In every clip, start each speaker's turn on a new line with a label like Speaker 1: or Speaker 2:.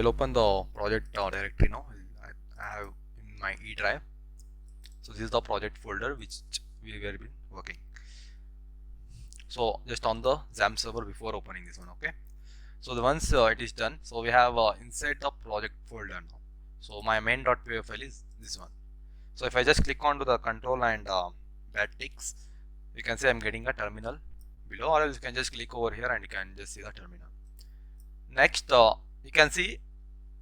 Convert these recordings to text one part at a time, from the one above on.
Speaker 1: I'll open the project directory now. I have in my E drive. So this is the project folder which we have been working. So just on the XAMPP server before opening this one. Okay. So once it is done, so we have inside the project folder now. So my main.py file is this one. So if I just click onto the control and bad ticks, you can see I'm getting a terminal below, or else you can just click over here and you can just see the terminal. Next, you can see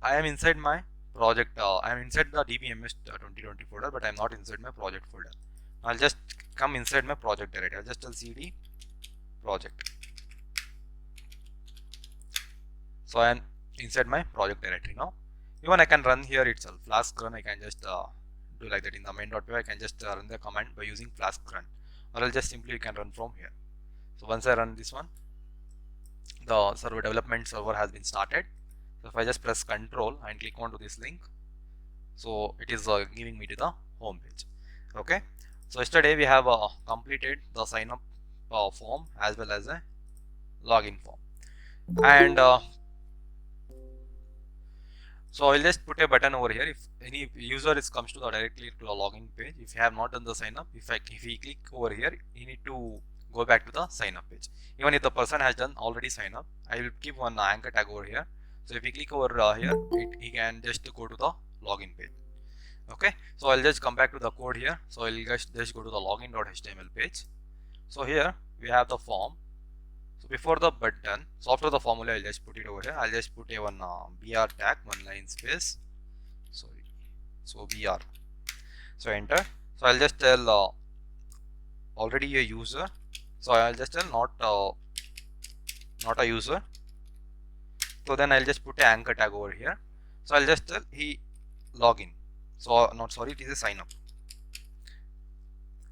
Speaker 1: I am inside my project. I am inside the DBMS 2020 folder, but I am not inside my project folder. I'll just come inside my project directory. I'll just tell cd project. So I am inside my project directory now. Even I can run here itself. Flask run, I can just do like that in the main.py. I can just run the command by using flask run, or I'll just simply you can run from here. So once I run this one, the server development server has been started. So if I just press control and click onto this link, so it is giving me to the home page. Okay. So yesterday we have completed the sign up form as well as a login form, and so I'll just put a button over here. If any user comes to the directly to the login page, if you have not done the sign up, if he click over here, you need to go back to the sign up page. Even if the person has done already sign up, I will keep one anchor tag over here. So if you click over here, he can just go to the login page. Okay. So I'll just come back to the code here. So I'll just go to the login.html page. So here we have the form. So before the button, so after the formula, I'll just put it over here. I'll just put a one br tag, one line space. Sorry. So br. So enter. So I'll just tell already a user. So I'll just tell not a user. So then I'll just put a anchor tag over here. So I'll just tell he login. So not sorry, it is a sign up.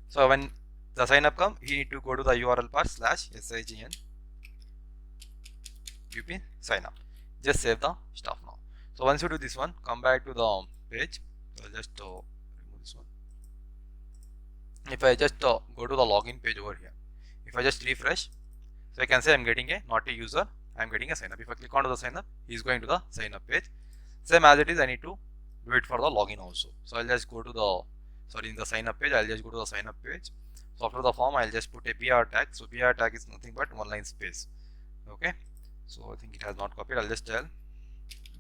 Speaker 1: So when the sign up come, he need to go to the URL bar /sign up sign up. Just save the stuff now. So once you do this one, come back to the page. So I'll just remove this one. If I just go to the login page over here, if I just refresh, so I can say I'm getting a not a user, I'm getting a sign up. If I click onto the sign up, he's going to the sign up page. Same as it is, I need to do it for the login also. So I'll just go to the in the sign up page, I'll just go to the sign up page. So after the form, I'll just put a br tag. So br tag is nothing but one line space. Okay. So I think it has not copied. I'll just tell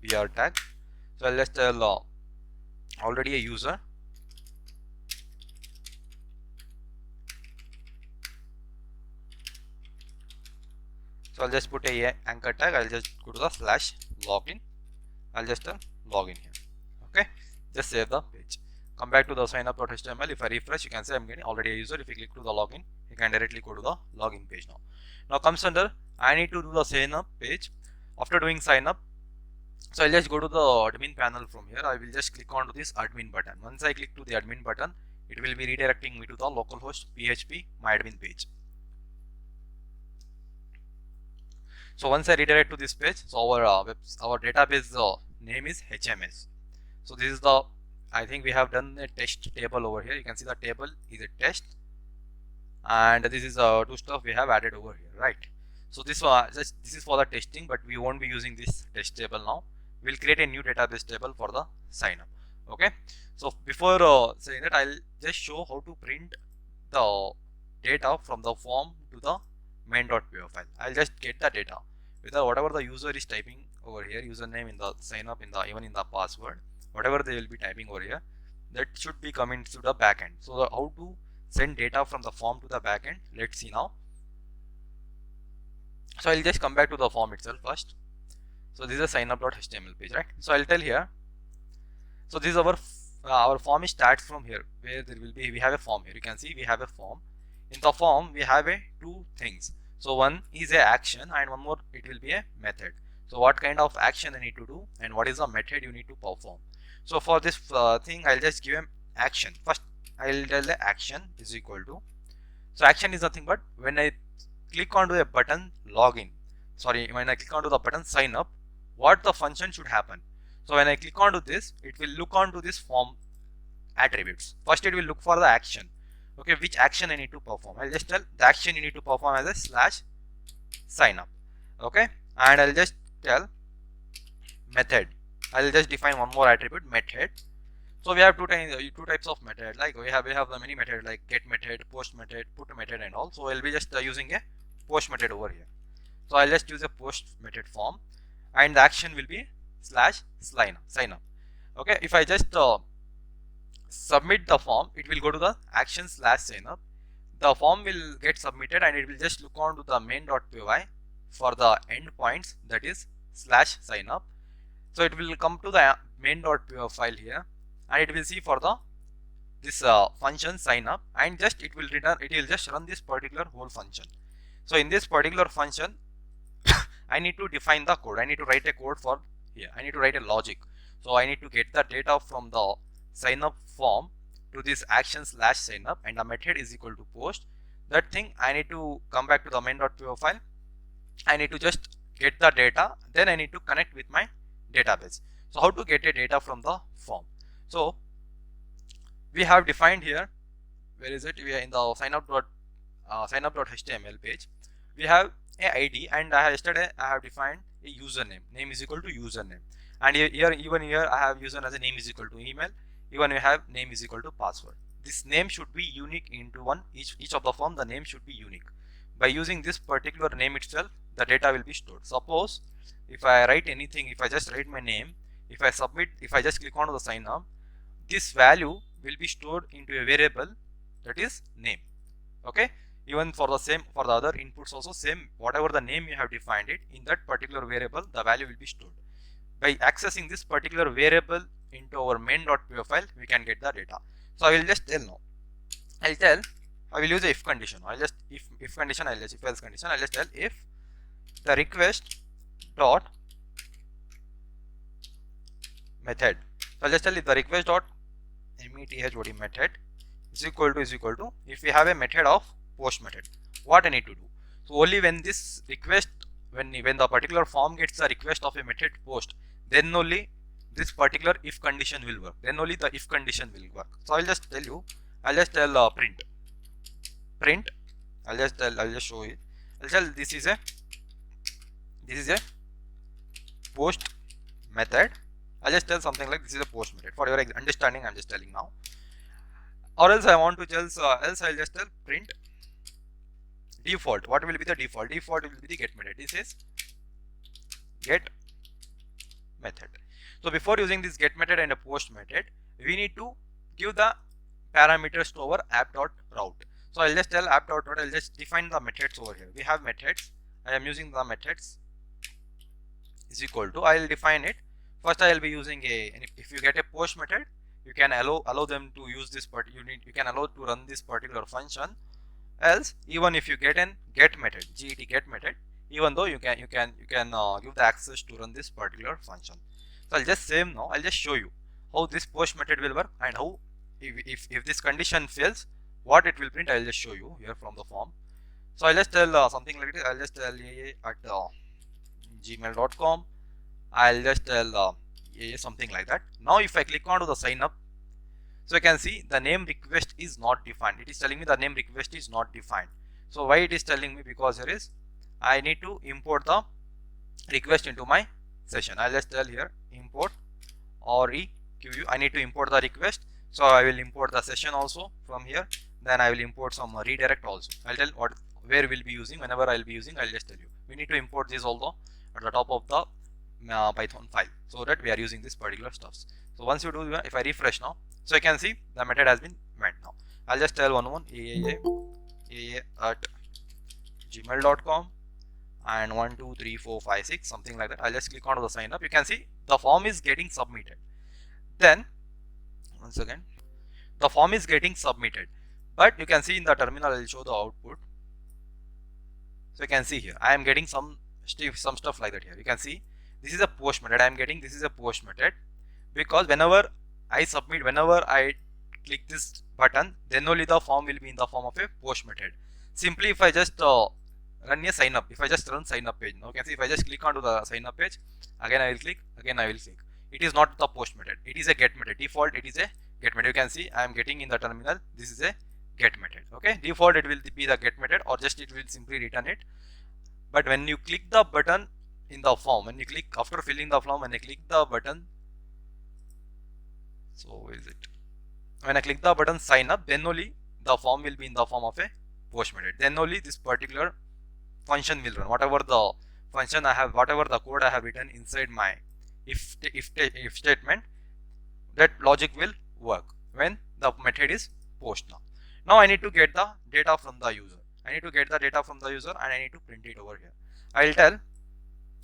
Speaker 1: br tag. So I'll just tell already a user. So I'll just put a anchor tag. I'll just go to the /login. I'll just tell login here. Okay. Just save the page. Come back to the signup.html. If I refresh, you can say I'm getting already a user. If you click to the login, you can directly go to the login page now. Now comes under I need to do the sign up page. After doing sign up, so I'll just go to the admin panel from here. I will just click onto this admin button. Once I click to the admin button, it will be redirecting me to the localhost PHP my admin page. So once I redirect to this page, so our database name is HMS. So this is the, I think we have done a test table over here. You can see the table is a test, and this is two stuff we have added over here, right? So this is for the testing, but we won't be using this test table now. We'll create a new database table for the sign up. Okay. So before saying that, I'll just show how to print the data from the form to the main.py file. I'll just get the data whether whatever the user is typing over here, username in the sign up, in the even in the password, whatever they will be typing over here, that should be coming to the backend. So how to send data from the form to the backend, let's see now. So I'll just come back to the form itself first. So this is a signup.html page, right? So I'll tell here. So this is our form starts from here, where there will be, we have a form here. You can see we have a form. In the form we have two things. So one is a action, and one more it will be a method. So what kind of action I need to do, and what is the method you need to perform. So for this thing, I'll just give an action. First I'll tell the action is equal to, so action is nothing but when I click onto a button login, when I click onto the button sign up, what the function should happen. So when I click onto this, it will look onto this form attributes. First it will look for the action. Okay, which action I need to perform. I'll just tell the action you need to perform as a /sign up. Okay, and I'll just tell method. I'll just define one more attribute, method. So we have two types of method. Like we have the many method like get method, post method, put method, and all. So I'll be just using a post method over here. So I'll just use a post method form, and the action will be /sign up. Okay, if I just submit the form, it will go to the action /sign up. The form will get submitted, and it will just look on to the main.py for the endpoints, that is /sign up. So it will come to the main.py file here, and it will see for the this function sign up, and just it will just run this particular whole function. So in this particular function I need to define the code. I need to write a code for here. I need to write a logic. So I need to get the data from the sign up form to this action /sign up, and the method is equal to post. That thing I need to come back to the main.py file. I need to just get the data, then I need to connect with my database. So how to get a data from the form? So we have defined here, where is it? We are in the signup.html page. We have a ID, and yesterday I have defined a username. Name is equal to username, and even here I have user as a name is equal to email. Even we have name is equal to password. This name should be unique into each of the form. The name should be unique. By using this particular name itself, the data will be stored. Suppose if I write anything, if I just write my name, if I submit, if I just click on the sign up, this value will be stored into a variable, that is name. Okay, even for the other inputs also same, whatever the name you have defined it, in that particular variable the value will be stored. By accessing this particular variable into our main.py file, we can get the data. So I will just tell now, I will use a if condition. I'll just if condition, I'll just if else condition, I'll just tell if the request dot method. So I'll just tell if the request dot method is equal to if we have a method of post method, what I need to do. So only when this request, when the particular form gets a request of a method post, then only this particular if condition will work. Then only the if condition will work. So I'll just tell you, I'll just tell print. I'll just show it. I'll tell this is a post method. I'll just tell something like this is a post method. For your understanding, I'm just telling now. Or else I want to tell, else I'll just tell print default. What will be the default? Default will be the get method. This is get method. So before using this get method and a post method, we need to give the parameters to our app.route. So I'll just tell app.route, I'll just define the methods over here. We have methods. I am using the methods is equal to, I'll define it. First I will be using if you get a post method, you can allow them to use this you can allow to run this particular function. Else, even if you get an get method, get method, even though you can give the access to run this particular function. So I'll just save now. I'll just show you how this post method will work, and how if this condition fails, what it will print. I'll just show you here from the form. So I'll just tell something like this. I'll just tell gmail.com. I'll just tell something like that. Now if I click on to the sign up, so you can see the name request is not defined. It is telling me the name request is not defined. So why it is telling me? Because here is I need to import the request into my session. I'll just tell here import requeue. I need to import the request. So I will import the session also from here. Then I will import some redirect also. I'll tell where we'll be using. Whenever I'll be using, I'll just tell you. We need to import this also at the top of the Python file, so that we are using this particular stuffs. So once you do, if I refresh now, so you can see the method has been met now. I'll just tell aaa@gmail.com and 1 2 3 4 5 6 something like that. I'll just click on the sign up. You can see the form is getting submitted. Then once again the form is getting submitted, but you can see in the terminal I'll show the output. So you can see here I am getting some stuff like that here. You can see this is a post method. I am getting this is a post method, because whenever I submit, whenever I click this button, then only the form will be in the form of a post method. Simply if I just run a sign up, if I just run sign up page, now you can see if I just click onto the sign up page, again I will click, again I will click. It is not the post method, it is a get method. Default it is a get method. You can see I am getting in the terminal, this is a get method. Okay, default it will be the get method, or just it will simply return it. But when you click the button in the form, when you click after filling the form, when you click the button So where is it? When I click the button sign up, then only the form will be in the form of a post method. Then only this particular function will run. Whatever the function I have, whatever the code I have written inside my if statement, that logic will work when the method is post now. Now I need to get the data from the user. I need to get the data from the user and I need to print it over here.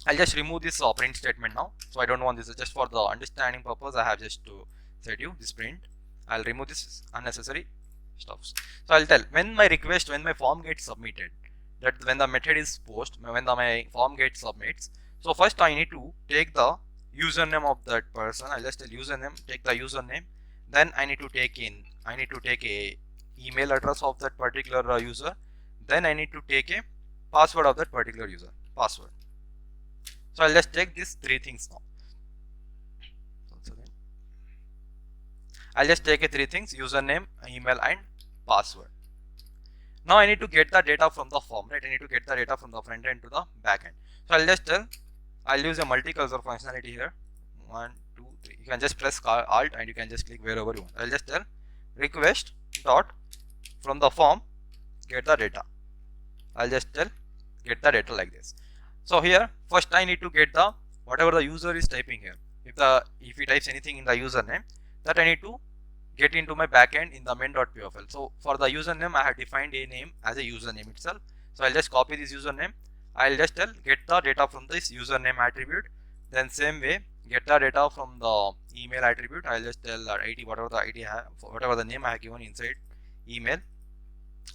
Speaker 1: I'll just remove this print statement now. So I don't want this, just for the understanding purpose I have just to set you this print. I'll remove this unnecessary stuffs. So I'll tell when my form gets submitted, that when the method is post, when my form gets submits. So first I need to take the username of that person. I'll just tell username, take the username. Then I need to take a email address of that particular user. Then I need to take a password of that particular user, password. So I'll just take these three things now. I'll just take a three things: username, email, and password. Now I need to get the data from the form, right? I need to get the data from the front end to the back end. So I'll just tell, I'll use a multi-cursor functionality here. 1, 2, 3. You can just press Alt and you can just click wherever you want. I'll just tell request dot from the form get the data. I'll just tell get the data like this. So here first I need to get the whatever the user is typing here. If he types anything in the username, that I need to get into my backend in the main.py file. So for the username I have defined a name as a username itself. So I'll just copy this username. I'll just tell get the data from this username attribute. Then same way get the data from the email attribute. I'll just tell ID, whatever the ID whatever the name I have given inside email.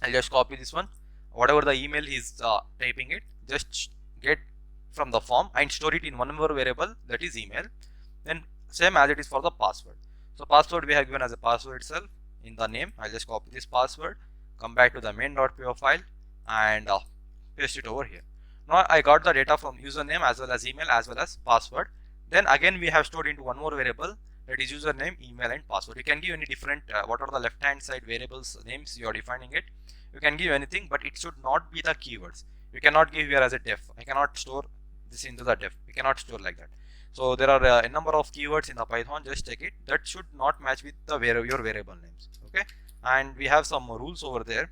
Speaker 1: I'll just copy this one. Whatever the email he's typing it, just get from the form and store it in one more variable, that is email. Then same as it is for the password. So password we have given as a password itself in the name. I'll just copy this password, come back to the main.py file and paste it over here. Now I got the data from username as well as email as well as password. Then again we have stored into one more variable, that is username, email, and password. You can give any different what are the left hand side variables names you are defining it. You can give anything, but it should not be the keywords. You cannot give here as a def. I cannot store this into the def. We cannot store like that. So there are a number of keywords in the Python. Just take it. That should not match with the your variable names. Okay. And we have some rules over there,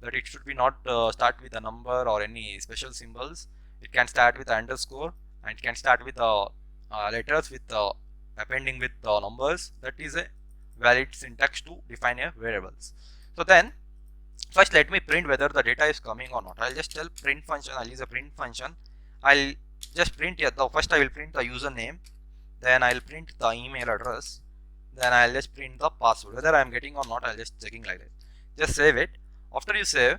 Speaker 1: that it should be not start with a number or any special symbols. It can start with underscore and it can start with letters with appending with numbers. That is a valid syntax to define a variables. So then first let me print whether the data is coming or not. I'll just tell print function. I'll use a print function. I'll just print here. First I will print the username, then I'll print the email address, then I'll just print the password. Whether I'm getting or not, I'll just checking like that. Just save it. After you save,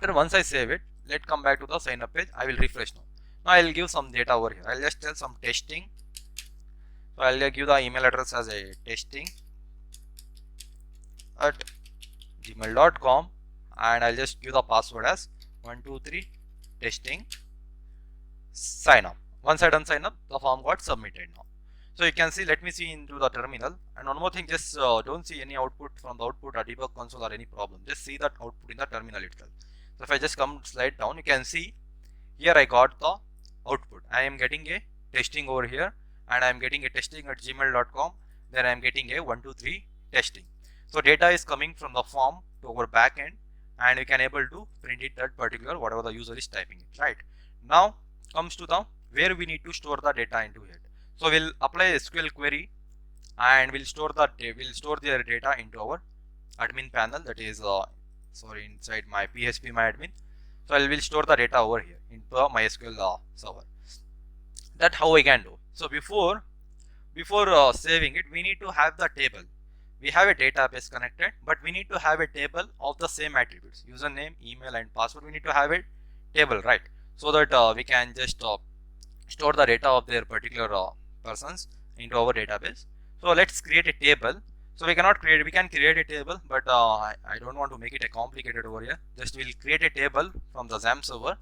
Speaker 1: once I save it, let's come back to the sign up page. I will refresh now. Now I'll give some data over here. I'll just tell some testing. So I'll give the email address as a testing at gmail.com and I'll just give the password as 123 testing. Sign up. Once I done sign up, the form got submitted now. So you can see, let me see into the terminal. And one more thing, just don't see any output from the output or debug console or any problem. Just see that output in the terminal itself. So if I just come slide down, you can see here I got the output. I am getting a testing over here and I am getting a testing at gmail.com. Then I am getting a 123 testing. So data is coming from the form to our backend and we can able to print it that particular whatever the user is typing it, right? Now comes to the where we need to store the data into it. So we'll apply a SQL query and we'll store the data into our admin panel, that is inside my PHP my admin. So I will store the data over here into the MySQL server. That's how we can do. So before saving it, we need to have the table. We have a database connected, but we need to have a table of the same attributes: username, email, and password. We need to have a table, right? So that we can just store the data of their particular persons into our database. So let's create a table. So we can create a table, but I don't want to make it a complicated over here. Just we'll create a table from the XAMPP server.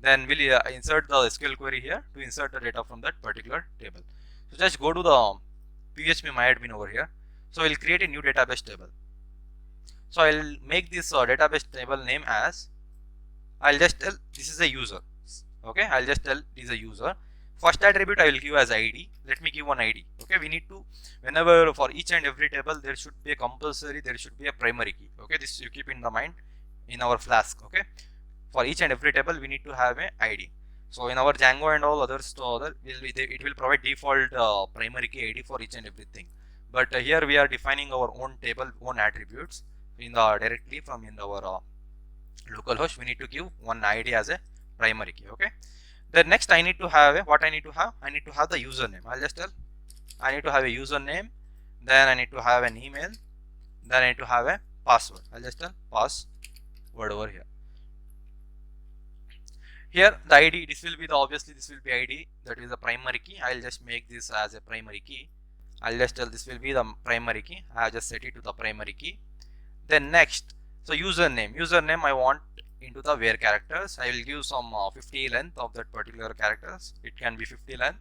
Speaker 1: Then we'll insert the SQL query here to insert the data from that particular table. So just go to the PHP MyAdmin over here. So we'll create a new database table. So I'll make this database table name as, I'll just tell this is a user. Okay, I'll just tell this is a user. First attribute I will give as ID. Let me give one ID. Okay, we need to, whenever for each and every table there should be a compulsory, there should be a primary key. Okay, this you keep in the mind in our Flask. Okay, for each and every table we need to have a ID. So in our Django and all others, it will provide default primary key ID for each and everything. But here we are defining our own table, own attributes in the directly from in our localhost. We need to give one ID as a primary key. Okay. Then next I need to have what I need to have. I need to have the username. I'll just tell I need to have a username. Then I need to have an email. Then I need to have a password. I'll just tell password over here. Here the ID, this will be the, obviously this will be ID, that is the primary key. I'll just make this as a primary key. I'll just tell this will be the primary key. I have just set it to the primary key. Then next, so username I want into the where characters. I will give some 50 length of that particular characters. It can be 50 length.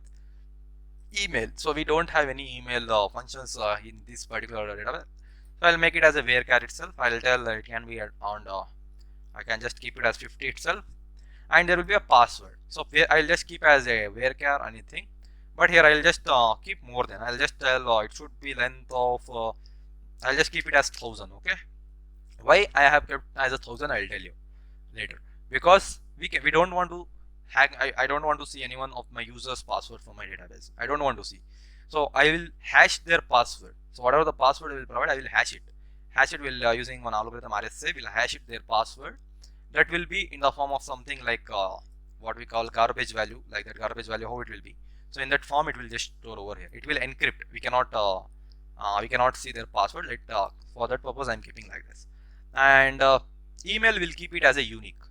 Speaker 1: Email, so we don't have any email functions in this particular database, so I'll make it as a where char itself. I'll tell it can be around I can just keep it as 50 itself, and there will be a password. So I'll just keep as a where char anything, but here I'll just keep more than, I'll just tell it should be length of I'll just keep it as 1000. Okay, why I have kept as 1000 I'll tell you later, because we don't want to hack. I don't want to see anyone of my users password from my database. I don't want to see, so I will hash their password. So whatever the password I will provide, I will hash it will using one algorithm RSA, will hash it their password. That will be in the form of something like what we call garbage value, like that garbage value, how it will be. So in that form it will just store over here. It will encrypt. We cannot see their password. For that purpose I'm keeping like this. And email will keep it as a unique.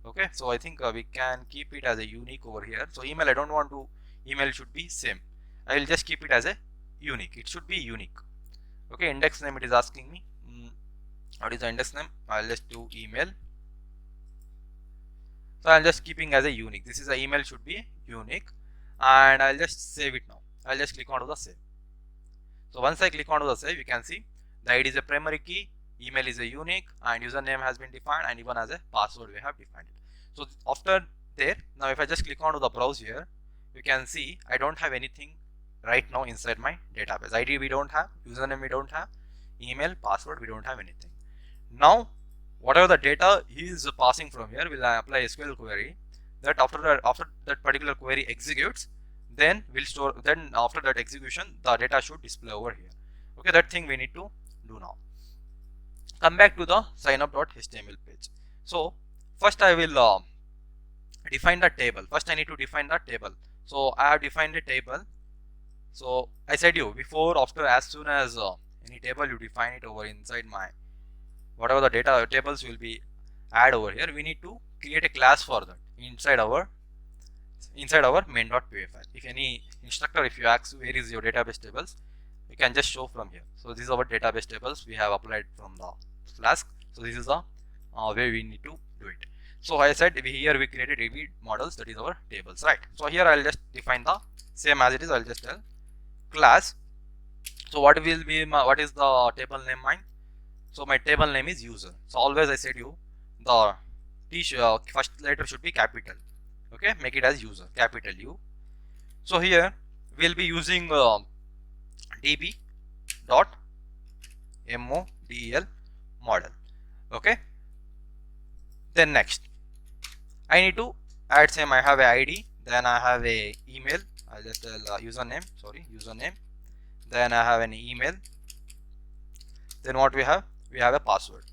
Speaker 1: Okay, so I think we can keep it as a unique over here. So email, I don't want to, email should be same. I will just keep it as a unique. It should be unique. Okay, index name, it is asking me what is the index name. I'll just do email. So I'm just keeping as a unique. This is the email should be unique, and I'll just save it now. I'll just click onto the save. So once I click onto the save, you can see the ID is a primary key, email is a unique, and username has been defined, and even as a password we have defined it. So after there, now if I just click onto the browse here, you can see I don't have anything right now inside my database. ID we don't have, username we don't have, email, password we don't have anything. Now whatever the data he is passing from here, will I apply SQL query that after that particular query executes, then we'll store, then after that execution the data should display over here. Okay, that thing we need to do now. Come back to the signup.html page. So first I will define the table. First I need to define the table. So I have defined a table. So I said you before, after, as soon as any table you define it over inside my whatever the data tables will be add over here, we need to create a class for that inside our main.py file. If any instructor, if you ask where is your database tables, you can just show from here. So these are our database tables we have applied from the Flask. So this is the way we need to do it. So I said here we created DB models, that is our tables, right? So here I'll just define the same as it is. I'll just tell class. So what will be what is the table name mine? So my table name is user. So always I said you the first letter should be capital. Okay, make it as user, capital U. So here we'll be using db dot model model. Okay, then next I need to add same. I have a ID, then I have a email. I'll just tell username. Then I have an email. Then what we have? We have a password.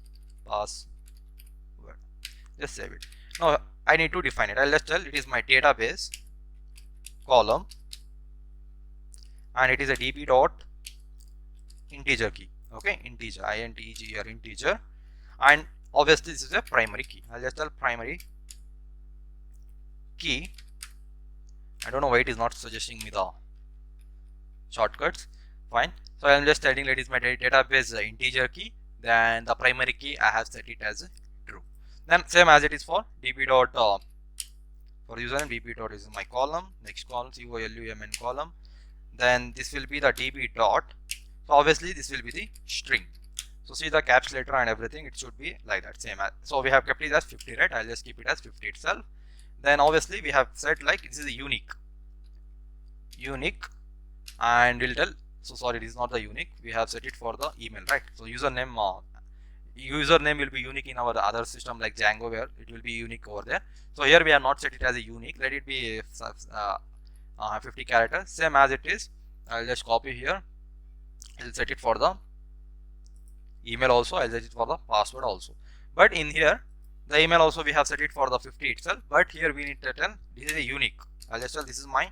Speaker 1: Just save it. Now I need to define it. I'll just tell it is my database column, and it is a db dot integer key. Okay, integer, integer, integer, and obviously this is a primary key. I'll just tell primary key. I don't know why it is not suggesting me the shortcuts. Fine. So I'm just telling it is my database integer key. Then the primary key I have set it as true. Then same as it is for db dot for username, db dot is my column, next column column column. Then this will be the db dot. So obviously this will be the string. So see the caps letter and everything, it should be like that, same as. So we have kept it as 50, right? I'll just keep it as 50 itself. Then obviously we have said like this is a unique. unique, and we'll tell, so sorry, this is not the unique, we have set it for the email, right? So username will be unique in our other system like Django, where it will be unique over there. So here we have not set it as a unique, let it be 50 characters, same as it is. I'll just copy here, I'll set it for the email also, I'll set it for the password also. But in here, the email also we have set it for the 50 itself, but here we need to tell this is a unique. I'll just tell this is my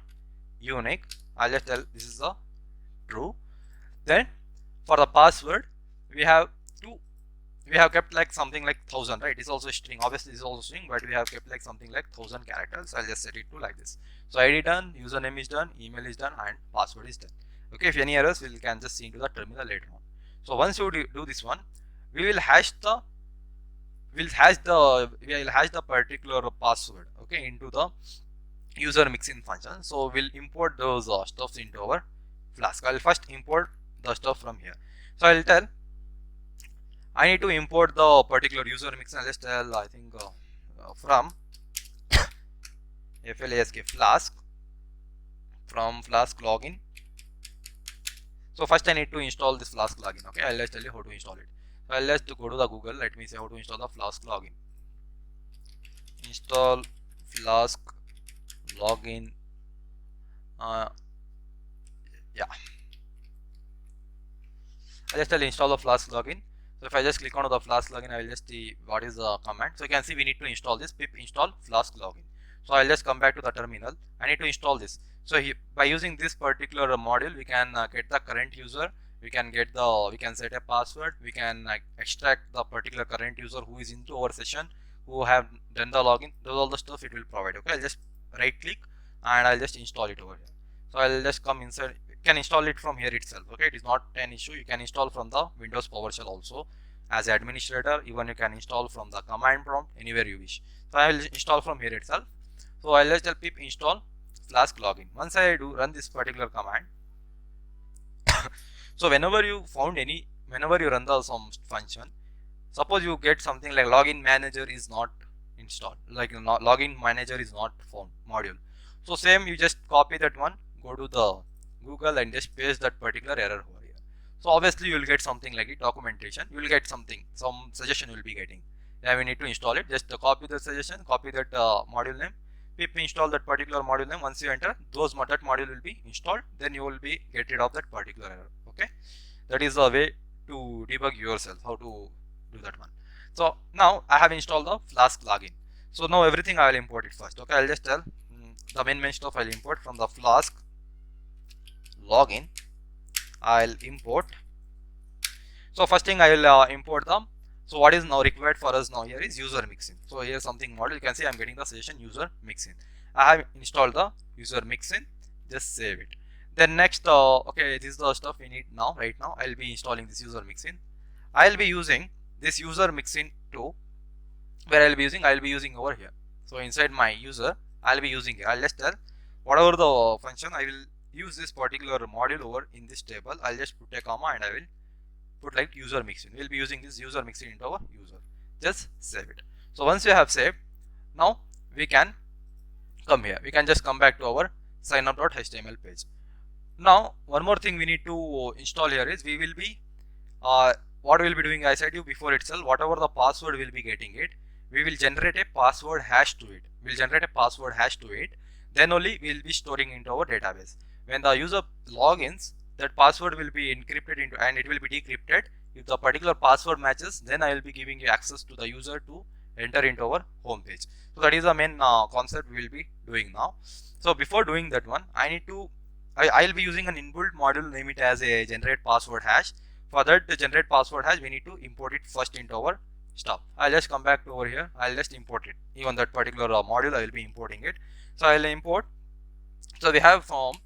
Speaker 1: unique. I'll just tell this is the true. Then for the password, we have kept like something like 1000, right? It's also a string. Obviously this is also string, but we have kept like something like 1000 characters. I'll just set it to like this. So ID done, username is done, email is done, and password is done. Okay, if any errors, we can just see into the terminal later on. So once you do this one, we will hash the particular password, okay, into the user mixin function. So we'll import those stuffs into our Flask. I'll first import the stuff from here. So I'll tell I need to import the particular user mixin. I'll just tell, I think from flask Flask, from Flask login. So first I need to install this Flask login. Okay, I'll just tell you how to install it. So I'll just go to the Google. Let me say how to install the Flask login. Install Flask login. Yeah, I'll just tell install the Flask login. So if I just click on the Flask login, I will just see what is the command. So you can see we need to install this pip install Flask login. So I'll just come back to the terminal. I need to install this. So by using this particular module, we can get the current user. We can set a password. We can extract the particular current user who is into our session, who have done the login. Those all the stuff it will provide. Okay, I'll just right click and I'll just install it over here. So I'll just come inside. You can install it from here itself. Okay, it is not an issue. You can install from the Windows PowerShell also. As administrator, even you can install from the command prompt anywhere you wish. So I will install from here itself. So I'll just tell pip install Flask login. Once I do run this particular command, so whenever you run the some function, suppose you get something like login manager is not installed, like login manager is not found module. So same, you just copy that one, go to the Google and just paste that particular error over here. So obviously you will get something like it, documentation, you will get some suggestion you will be getting. Then we need to install it. Just copy the suggestion, copy that module name, pip install that particular module name. Once you enter, that module will be installed. Then you will be get rid of that particular error. Okay, that is a way to debug yourself, how to do that one. So now I have installed the Flask login. So now everything I will import it first. Okay, I'll just tell the main stuff I'll import from the Flask login. I'll import. So first thing I will import them. So what is now required for us now here is user mixin. So here something model, you can see I'm getting the suggestion user mixin. I have installed the user mixin. Just save it. Then next, okay, this is the stuff we need now. Right now, I'll be installing this user mixin. I'll be using this user mixin too. Where I'll be using over here. So inside my user, I'll be using it. I'll just tell whatever the function, I will use this particular module over in this table. I'll just put a comma and I will put like user mixin. We'll be using this user mixin into our user. Just save it. So once you have saved, now we can come here. We can just come back to our signup.html page. Now one more thing we need to install here is we will be what we will be doing, I said you before itself, whatever the password will be getting it, we will generate a password hash to it. We'll generate a password hash to it. Then only we will be storing into our database. When the user logins, that password will be encrypted into and it will be decrypted. If the particular password matches, then I will be giving you access to the user to enter into our home page. So that is the main concept we will be doing now. So before doing that one, I'll be using an inbuilt module, name it as a generate password hash. For that to generate password hash, we need to import it first into our stuff. I'll just come back to over here. I'll just import it. Even that particular module, I will be importing it. So I'll import. So we have form.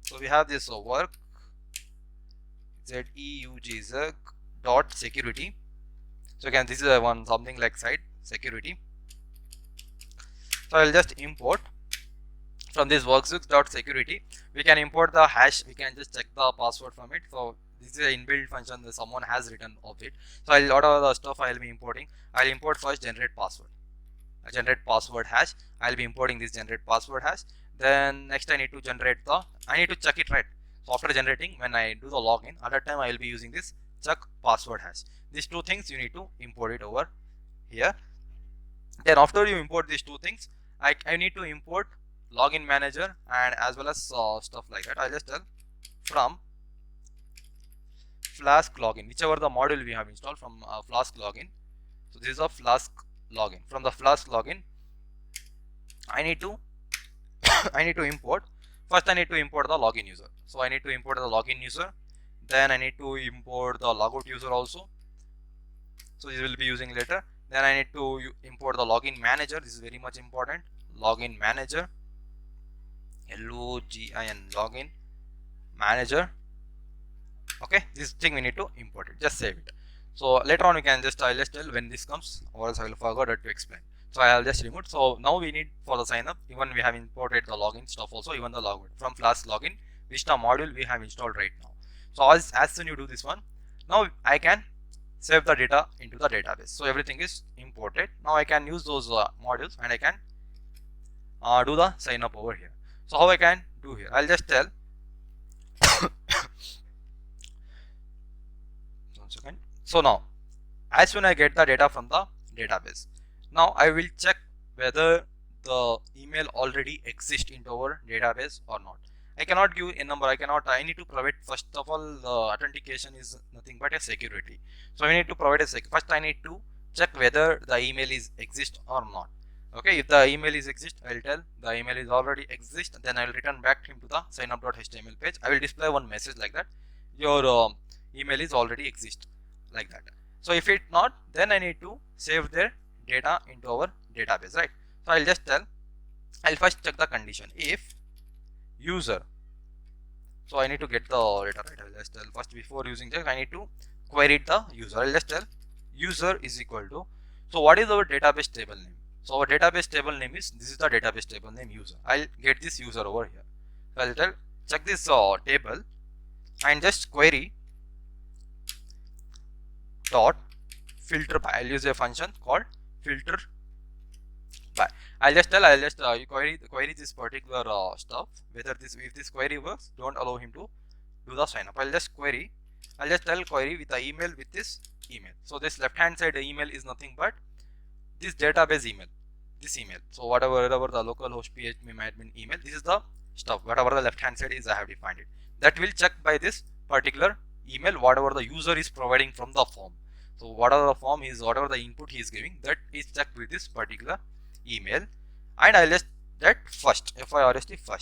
Speaker 1: So we have this work zeugz dot security. So again, this is one something like site security. So I'll just import from this workzeugs.security. We can import the hash. We can just check the password from it. So this is an inbuilt function that someone has written of it. So a lot of the stuff I'll be importing. I'll import first generate password. A generate password hash. I'll be importing this generate password hash. Then next I need to check it, right? So after generating, when I do the login, at that time I will be using this check password hash. These two things you need to import it over here. Then after you import these two things, I need to import login manager and as well as stuff like that. I'll just tell from Flask login, whichever the module we have installed from Flask login. So this is a Flask login. From the Flask login, I need to import. First I need to import the login user. So I need to import the login user. Then I need to import the logout user also. So this will be using later. Then I need to import the login manager. This is very much important. Login manager, login login manager. Okay, this thing we need to import it. Just save it. So later on we can just I'll just tell when this comes, or else I will forget to explain. So I'll just remove. So now we need for the sign up. Even we have imported the login stuff also. Even the logout from Flask login, Vista module we have installed right now. So as soon you do this one, now I can save the data into the database. So everything is imported. Now I can use those modules and I can do the sign up over here. So how I can do here? I'll just tell. So now as soon I get the data from the database, now I will check whether the email already exists into our database or not. I cannot give a number. I need to provide, first of all, the authentication is nothing but a security. So I need to provide first I need to check whether the email is exist or not. Okay, if the email is exist, I will tell the email is already exist. Then I will return back him to the signup.html page. I will display one message like that, your email is already exist, like that. So if it not, then I need to save their data into our database, right? So I'll just tell, I'll first check the condition. If user, so I need to get the data, right? I'll just tell first, before using check, I need to query the user. I'll just tell user is equal to, so what is our database table name? So our database table name is, this is the database table name user. I'll get this user over here. So I'll tell check this table and just query dot filter by. I'll use a function called filter by. I'll just you query this particular stuff, whether if this query works, don't allow him to do the sign up. I'll just tell query with the email with this email. So this left hand side email is nothing but this database email, this email. So whatever the localhost php admin email, this is the stuff. Whatever the left hand side is, I have defined it. That will check by this particular email whatever the user is providing from the form. So whatever the form is, whatever the input he is giving, that is checked with this particular email. And I'll just that first, first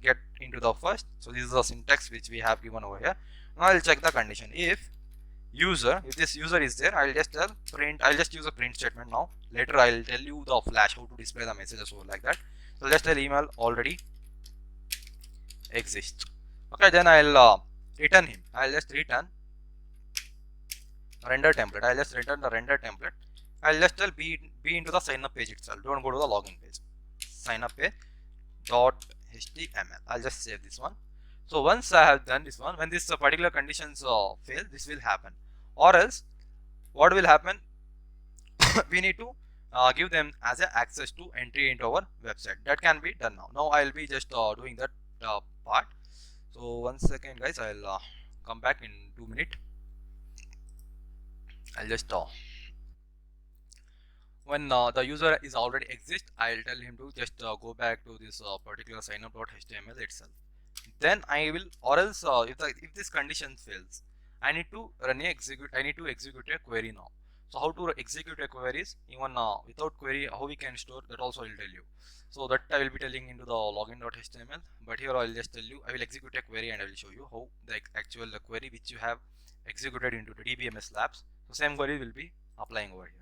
Speaker 1: get into the first. So this is the syntax which we have given over here. Now I'll check the condition. If this user is there, I'll just tell print. I'll just use a print statement now. Later I'll tell you the flash, how to display the messages over like that. So just tell email already exists. Okay, then I'll return him. I'll just return render template. I'll just return the render template. I'll just tell be into the sign up page itself. Don't go to the login page. Sign up page .html. I'll just save this one. So once I have done this one, when this particular conditions fail, this will happen. Or else, what will happen? We need to give them as a access to entry into our website. That can be done now. Now I'll be just doing that part. So 1 second, guys. I'll come back in 2 minutes. I'll just when the user is already exist, I'll tell him to just go back to this particular signup.html itself. Then I will, or else if this condition fails, I need to execute a query now. So how to execute a query is, even without query, how we can store, that also I will tell you. So that I will be telling into the login.html, but here I will just tell you, I will execute a query and I will show you how the actual query which you have executed into the DBMS labs. So same query will be applying over here.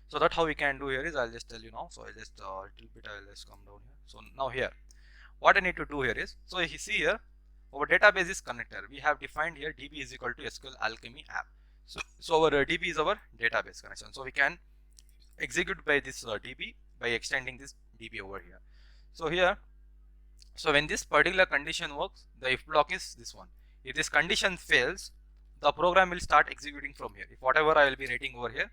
Speaker 1: So that how we can do here is, I'll just tell you now. So I'll just little bit, I'll just come down here. So now here, what I need to do here is, so you see here, our database is connector. We have defined here DB is equal to SQL Alchemy app. So our DB is our database connection. So we can execute by this DB by extending this DB over here. So here, so when this particular condition works, the if block is this one. If this condition fails, the program will start executing from here. If whatever I will be writing over here,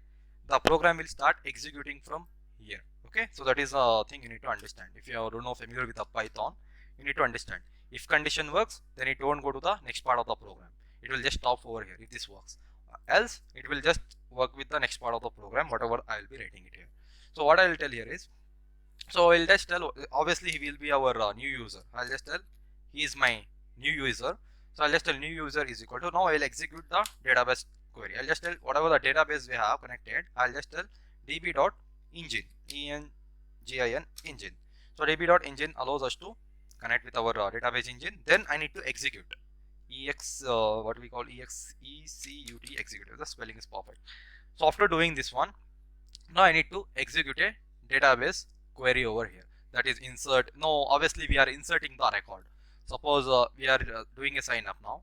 Speaker 1: the program will start executing from here. Okay, so that is a thing you need to understand. If you are not familiar with the Python, you need to understand. If condition works, then it won't go to the next part of the program. It will just stop over here if this works. Else, it will just work with the next part of the program, whatever I will be writing it here. So what I will tell here is, so I'll just tell, obviously he will be our new user. I'll just tell he is my new user. So I'll just tell new user is equal to, now I'll execute the database query. I'll just tell whatever the database we have connected, I'll just tell db.engine, engine, engine. So db.engine allows us to connect with our database engine. Then I need to execute what we call execute, execute. The spelling is perfect. So after doing this one, now I need to execute a database query over here, that is insert. No, obviously we are inserting the record. Suppose we are doing a sign up now,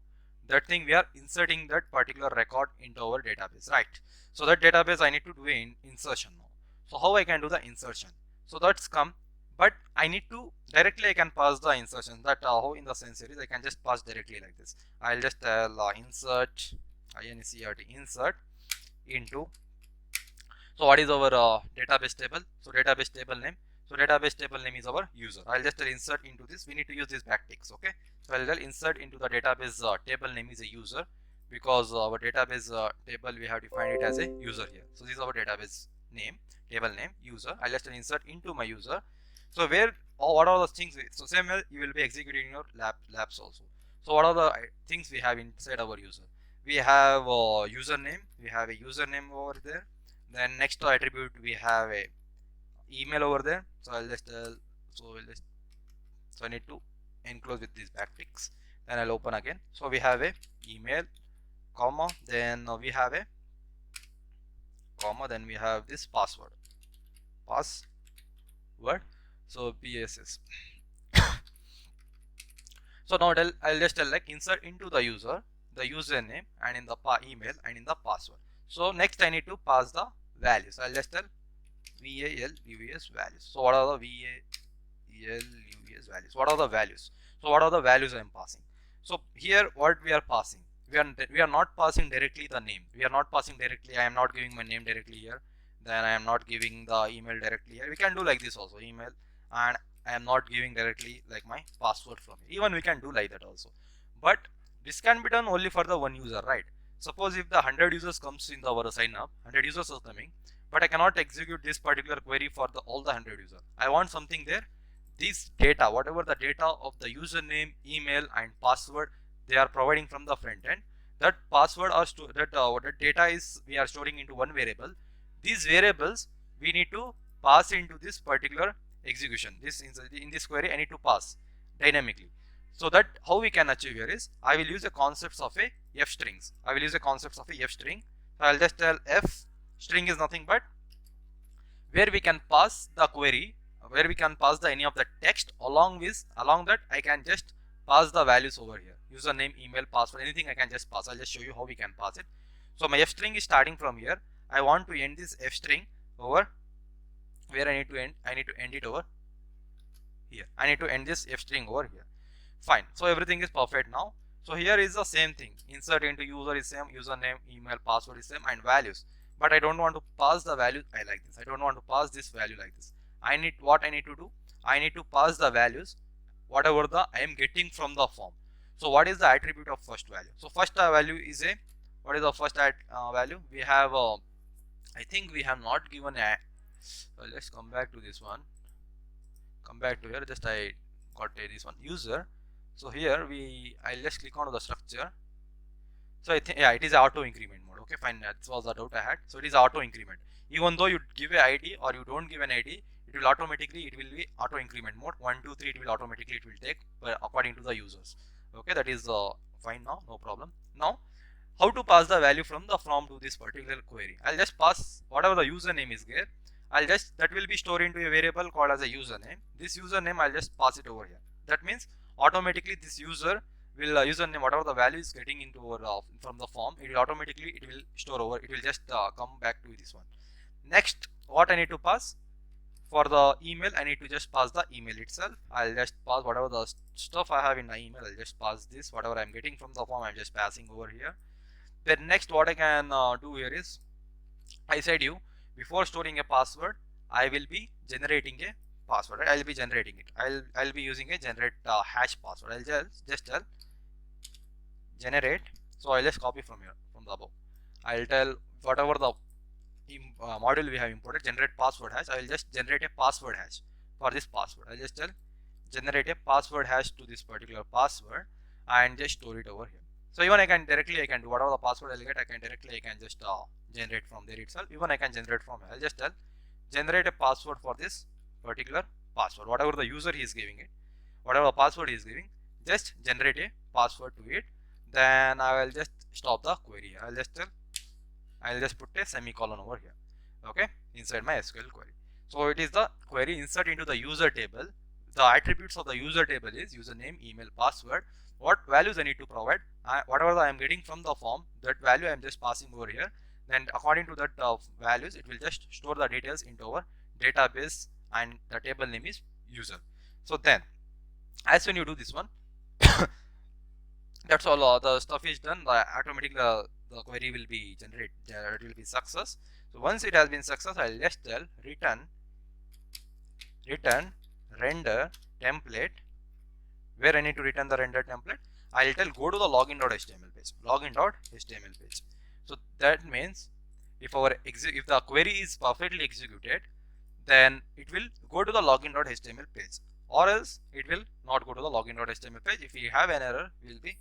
Speaker 1: that thing we are inserting that particular record into our database, right? So that database I need to do an insertion now. So how I can do the insertion? So that's come, but I need to directly I can pass the insertion. That how in the sense series I can just pass directly like this. I'll just insert insert into. So what is our database table? So database table name. So database table name is our user. I'll just insert into this. We need to use this backticks. Okay. So I'll insert into the database table name is a user, because our database table we have defined it as a user here. So this is our database name, table name, user. I'll just insert into my user. So where what are the things? So same way you will be executing in your labs also. So what are the things we have inside our user? We have a username. We have a username over there. Then next attribute we have a email over there. So I'll just so I need to enclose with these backticks. Then I'll open again. So we have a email, comma, then we have a comma, then we have this password. So PSS. So now I'll just tell like insert into the user, the username, and in the email and in the password. So next I need to pass the values. I'll just tell VALUS values. So what are the VALUS values? What are the values? So what are the values I am passing? So here what we are passing, we are not passing directly the name. We are not passing directly. I am not giving my name directly here. Then I am not giving the email directly here. We can do like this also, email, and I am not giving directly like my password from here. Even we can do like that also. But this can be done only for the one user, right? Suppose if the 100 users comes in our sign up, 100 users are coming, but I cannot execute this particular query for all the 100 users. I want something there. This data, whatever the data of the username, email, and password they are providing from the front end, that password or that data is we are storing into one variable. These variables we need to pass into this particular execution. This in this query I need to pass dynamically. So that how we can achieve here is, I will use the concepts of a f strings. I will use the concepts of a f string. So I'll just tell f string is nothing but where we can pass the query, where we can pass the any of the text along that I can just pass the values over here. Username, email, password, anything I can just pass. I'll just show you how we can pass it. So my f string is starting from here. I want to end this f string over where I need to end. I need to end it over here. I need to end this f string over here. Fine. So everything is perfect now. So here is the same thing. Insert into user is same, username, email, password is same, and values. But I don't want to pass the value like this. I don't want to pass this value like this. What I need to do? I need to pass the values whatever I am getting from the form. So what is the attribute of first value? So first value is a, what is the first value? We have I think we have not given a, let's come back to this one. Come back to here. Just I got this one, user. So here I'll just click on the structure. So I think, yeah, it is auto increment mode. Okay, fine. That was the doubt I had. So it is auto increment. Even though you give a ID or you don't give an ID, it will automatically, it will be auto increment mode. 1, 2, 3, it will automatically, it will take according to the users. Okay, that is fine now, no problem. Now, how to pass the value from the from to this particular query? I'll just pass whatever the username is there. That will be stored into a variable called as a username. This username I'll just pass it over here. That means automatically this user will username whatever the value is getting into from the form, it will automatically store over. It will just come back to this one. Next, what I need to pass for the email, I need to just pass the email itself. I'll just pass whatever the stuff I have in my email. I'll just pass this whatever I'm getting from the form. I'm just passing over here. Then next, what I can do here is, I said you before storing a password, I will be generating a password, right? I'll be generating it. I'll be using a generate hash password. I'll just tell generate. So I'll just copy from here, from the above. I'll tell whatever the module we have imported, generate password hash. I will just generate a password hash for this password. I'll just tell generate a password hash to this particular password and just store it over here. So even I can do whatever the password I'll get, I can just generate from there itself. Even I can generate from here. I'll just tell generate a password for this particular password, whatever the user is giving it, whatever the password he is giving, just generate a password to it. Then I will just stop the query. I'll just put a semicolon over here, okay, inside my SQL query. So it is the query insert into the user table. The attributes of the user table is username, email, password. What values I need to provide, whatever I am getting from the form, that value I am just passing over here. Then according to that values, it will just store the details into our database, and the table name is user. So then, as when you do this one, that's all. The stuff is done. Automatically the query will be generated. It will be success. So once it has been success, I'll just tell return render template. Where I need to return the render template, I'll tell go to the login.html page. So that means if the query is perfectly executed, then it will go to the login.html page, or else it will not go to the login.html page. If we have an error, we'll be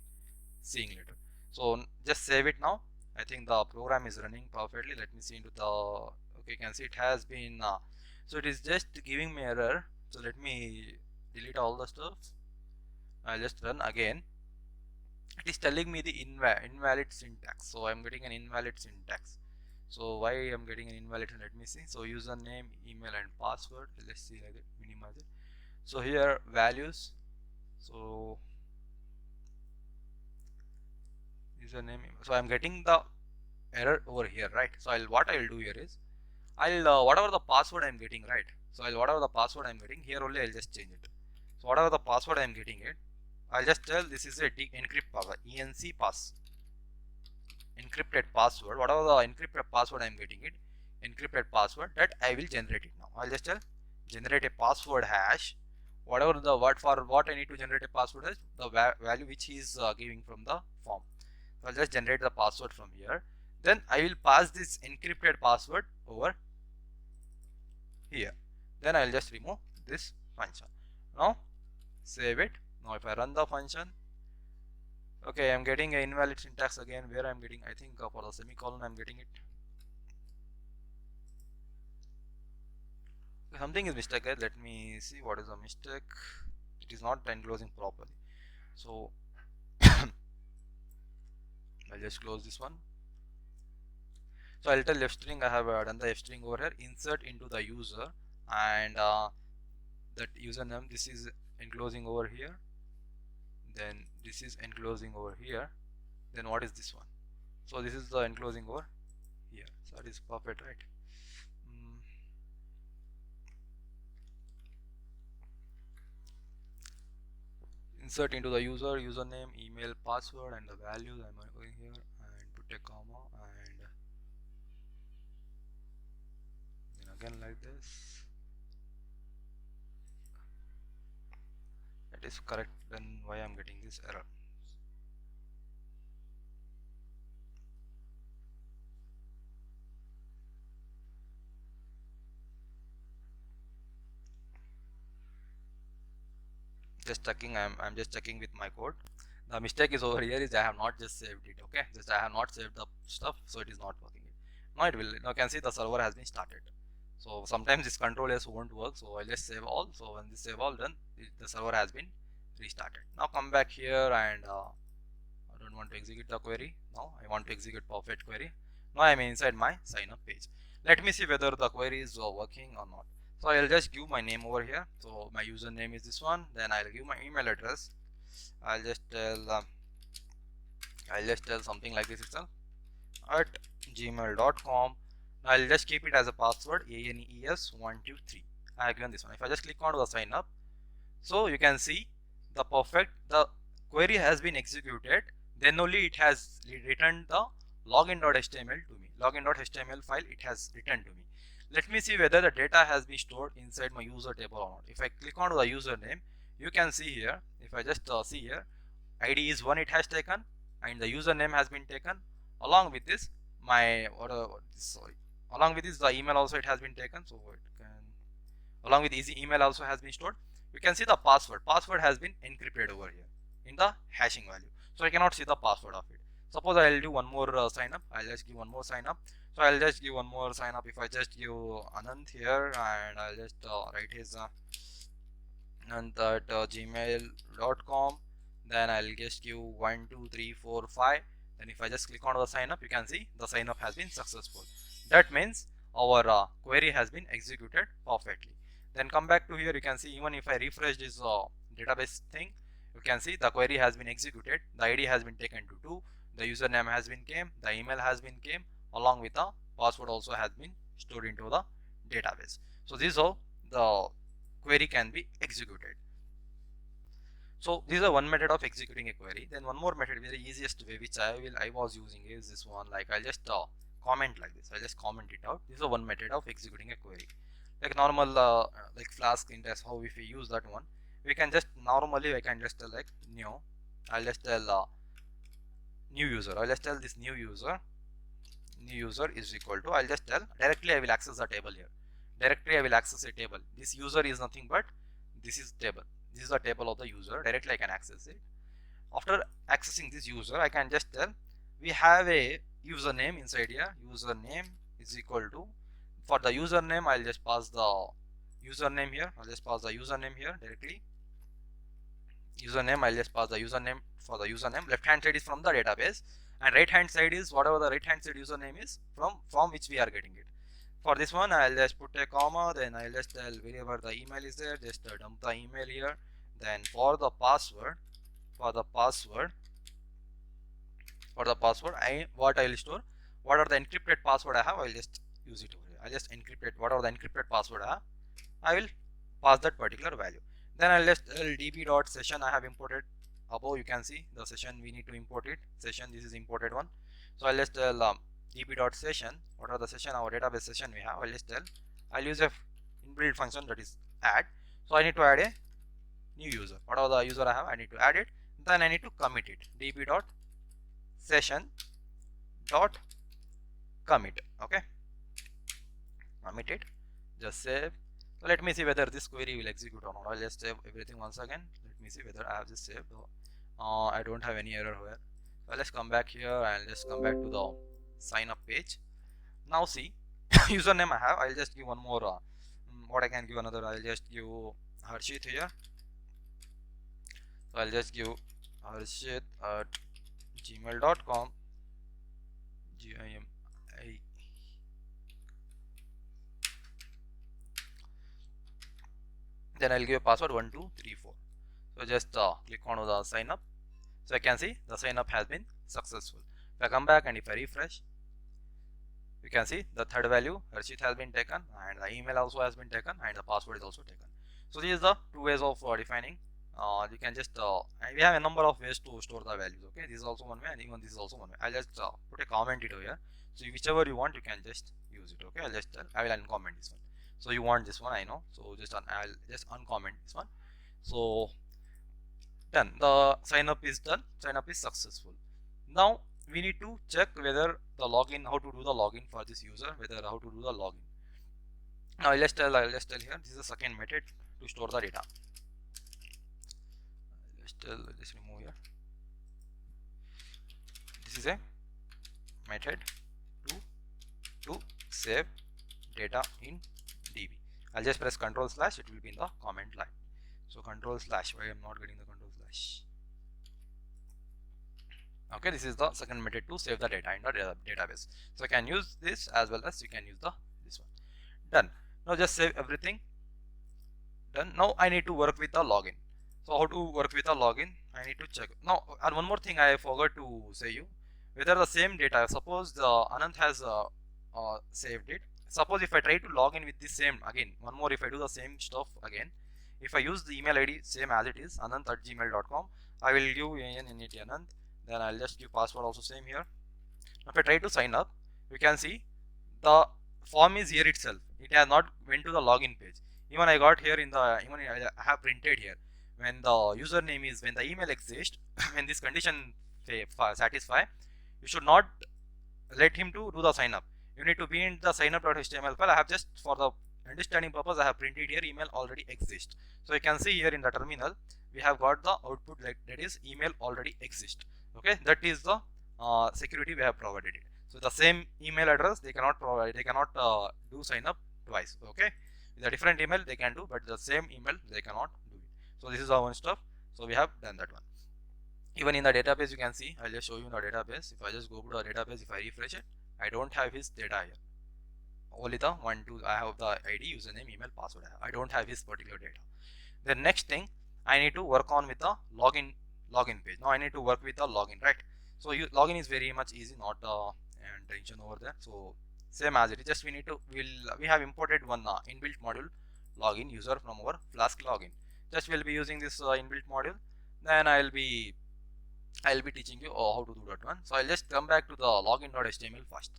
Speaker 1: seeing later. So just save it now. I think the program is running perfectly. Let me see into the, okay, you can see it has been so it is just giving me error. So let me delete all the stuff. I'll just run again. It is telling me the invalid syntax. So I'm getting an invalid syntax. So why I'm getting an invalid? Let me see. So username, email, and password. Let's see like that. Minimize it. So here values. So username. So I'm getting the error over here, right? So what I'll do here is whatever the password I'm getting, right? So whatever the password I'm getting here only, I'll just change it. So whatever the password I'm getting it, I'll just tell this is a encrypt password, enc pass, encrypted password. Whatever the encrypted password I'm getting it, encrypted password, that I will generate it now. I'll just tell generate a password hash. Whatever the what I need to generate a password hash, the value which he is giving from the form. So I'll just generate the password from here. Then I will pass this encrypted password over here. Then I'll just remove this function. Now save it. Now if I run the function, okay, I'm getting an invalid syntax again. Where I'm getting, I think for the semicolon I'm getting it. Something is mistaken. Let me see what is the mistake. It is not enclosing properly. So I'll just close this one. So I'll tell f-string. I have done the f-string over here. Insert into the user, and that username, this is enclosing over here. Then this is enclosing over here. Then what is this one? So this is the enclosing over here. So that is perfect, right? Insert into the user, username, email, password, and the values. I'm going here and put a comma, and then again like this. That is correct. Then why I'm getting this error? Just checking. I'm just checking with my code. The mistake is over here is I have not just saved it. Okay, just I have not saved the stuff, so it is not working. Now it will. Now you can see the server has been started. So sometimes this control S won't work, so I'll just save all. So when this save all done, the server has been restarted. Now come back here, and I don't want to execute the query. Now I want to execute perfect query. Now I'm inside my sign up page. Let me see whether the query is working or not. So I'll just give my name over here. So my username is this one. Then I'll give my email address. I'll just tell something like this itself, at gmail.com. I'll just keep it as a password, ANES123. I have given this one. If I just click on the sign up, so you can see the query has been executed. Then only it has returned the login.html to me. Login.html file it has returned to me. Let me see whether the data has been stored inside my user table or not. If I click on the username, you can see here, if I just see here, ID is 1 it has taken, and the username has been taken. Along with this, along with this, the email also it has been taken. So it can, along with easy email also has been stored. You can see the password. Password has been encrypted over here in the hashing value. So I cannot see the password of it. Suppose I'll do one more sign up. I'll just give one more sign up. So I'll just give one more sign up. If I just give Anant here, and I'll just write his Anant at gmail.com. Then I'll just give 1 2 3 4 5. Then if I just click on the sign up, you can see the sign up has been successful. That means our query has been executed perfectly. Then come back to here, you can see even if I refresh this database thing, you can see the query has been executed, the ID has been taken to 2, the username has been came, the email has been came, along with the password also has been stored into the database. So this is how the query can be executed. So this is one method of executing a query. Then one more method, very easiest way, which I was using is this one. Like I'll just comment like this. I'll just comment it out. This is one method of executing a query. Like normal like Flask index, how if we use that one, we can just normally I can just tell like new. I'll just tell new user. I'll just tell this new user is equal to, I'll just tell directly I will access the table here. Directly I will access a table. This user is nothing but this is table. This is the table of the user. Directly I can access it. After accessing this user, I can just tell we have a username inside here. Username is equal to, for the username I'll just pass the username here. I'll just pass the username here directly. Username, I'll just pass the username for the username. Left hand side is from the database, and right hand side is whatever the right hand side username is from which we are getting it. For this one, I'll just put a comma, then I'll just tell wherever the email is there, just dump the email here. Then for the password, what I'll store, what are the encrypted password I have, I'll just use it over here. I'll just encrypt whatever the encrypted password I have, I will pass that particular value. Then I'll just tell db.session I have imported. Above you can see the session we need to import it. Session, this is imported one. So I'll just tell db.session, what are the session, our database session we have. I'll just tell, I'll use a inbuilt function that is add. So I need to add a new user. Whatever the user I have, I need to add it. Then I need to commit it. db.session.commit. Okay, commit it. Just save. So let me see whether this query will execute or not. I'll just save everything once again. Let me see whether I have just saved. I don't have any error here. So let's come back here and let's come back to the sign up page. Now see, username I have. I'll just give one more. What I can give another. I'll just give Harshit here. So I'll just give Harshit at gmail.com. GIMI. Then I'll give a password 1234. So just click on the sign up. So I can see the sign up has been successful. If I come back and if I refresh, you can see the third value Harshit has been taken, and the email also has been taken, and the password is also taken. So these are the two ways of defining. You can just we have a number of ways to store the values. Okay, this is also one way, and even this is also one way. I'll just put a comment it over here. So whichever you want, you can just use it. Okay, I'll just I will uncomment this one. So you want this one, I know. So just I'll just uncomment this one. So done. The sign up is done. Sign up is successful. Now we need to check whether the login, how to do the login for this user, whether how to do the login. Now I'll just tell here. This is the second method to store the data. Just remove here. This is a method to save data in DB. I'll just press Ctrl/, it will be in the comment line. So Ctrl/, why I'm not getting the Ctrl/. Okay, this is the second method to save the data in the database. So I can use this as well as you can use this one. Done. Now just save everything. Done. Now I need to work with the login. So how to work with a login, I need to check. Now, and one more thing I forgot to say you, whether the same data, suppose the Anant has saved it. Suppose if I try to log in with the same, again, one more, if I do the same stuff again, if I use the email ID same as it is, anant@gmail.com, I will give Anant, then I'll just give password also same here. If I try to sign up, you can see the form is here itself. It has not went to the login page. Even I got here in the, even I have printed here, when the username is, when the email exists, when this condition satisfy, you should not let him to do the sign up. You need to be in the sign up.html file. I have just, for the understanding purpose, I have printed here email already exists. So you can see here in the terminal we have got the output, like that is email already exists. Okay, that is the security we have provided it. So the same email address they cannot provide, they cannot do sign up twice. Okay, with a different email they can do, but the same email they cannot do it. So this is our one stuff. So we have done that one. Even in the database you can see, I'll just show you in the database. If I just go to the database, if I refresh it, I don't have his data here. Only the 1, 2, I have the ID, username, email, password. I don't have his particular data. The next thing I need to work on with the login page. Now I need to work with the login, right? So login is very much easy, not and tension over there. So same as it is, just we need to, we have imported one inbuilt module login user from our Flask login. Just we'll be using this inbuilt module. Then I'll be teaching you how to do that one. So I'll just come back to the login.html first.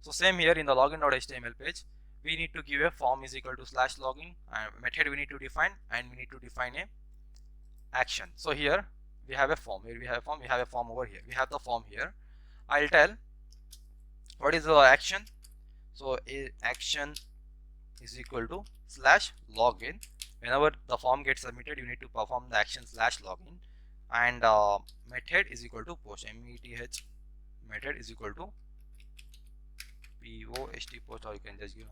Speaker 1: So same here in the login.html page, we need to give a form is equal to /login, and method we need to define, and we need to define a action. So here we have a form, here we have a form, we have a form over here, we have the form here. I'll tell what is the action. So a action is equal to /login. Whenever the form gets submitted, you need to perform the action /login, and method is equal to post, meth method is equal to post, or you can just give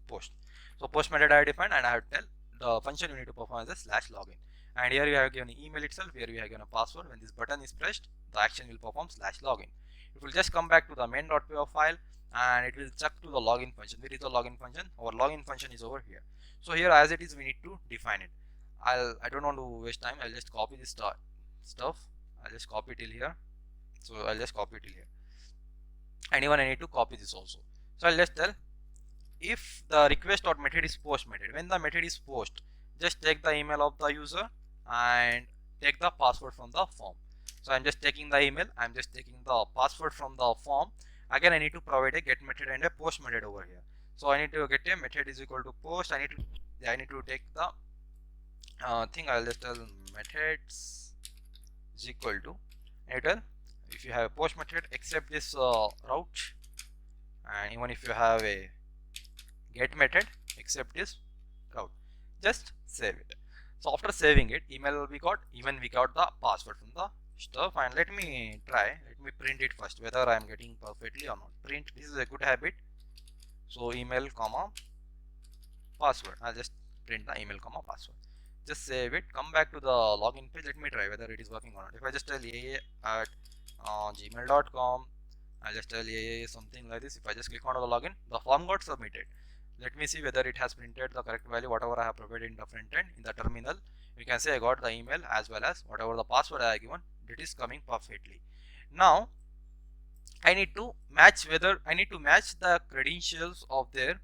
Speaker 1: post. So post method I have defined, and I have tell the function you need to perform as a /login. And here you have given email itself, here we have given a password. When this button is pressed, the action will perform /login. It will just come back to the main.py file, and it will check to the login function. Where is the login function? Our login function is over here. So here as it is, we need to define it. I don't want to waste time. I'll just copy this stuff. I'll just copy till here. So I'll just copy till here, and even I need to copy this also. So I'll just tell, if the request.method is post method, when the method is post, just take the email of the user and take the password from the form. So I'm just taking the email, I'm just taking the password from the form. Again I need to provide a get method and a post method over here. So I need to get a method is equal to post. I need to take the thing. I'll just tell methods is equal to, if you have a post method, accept this route, and even if you have a get method, accept this route. Just save it. So after saving it, email we got, even we got the password from the stuff. And let me print it first, whether I am getting perfectly or not. Print, this is a good habit. So email comma password, I'll just print the email comma password. Just save it, come back to the login page. Let me try whether it is working or not. If I just tell aa@gmail.com, I'll just tell something like this. If I just click on the login, the form got submitted. Let me see whether it has printed the correct value, whatever I have provided in the front end. In the terminal, you can see I got the email as well as whatever the password I have given, it is coming perfectly. Now I need to match the credentials of there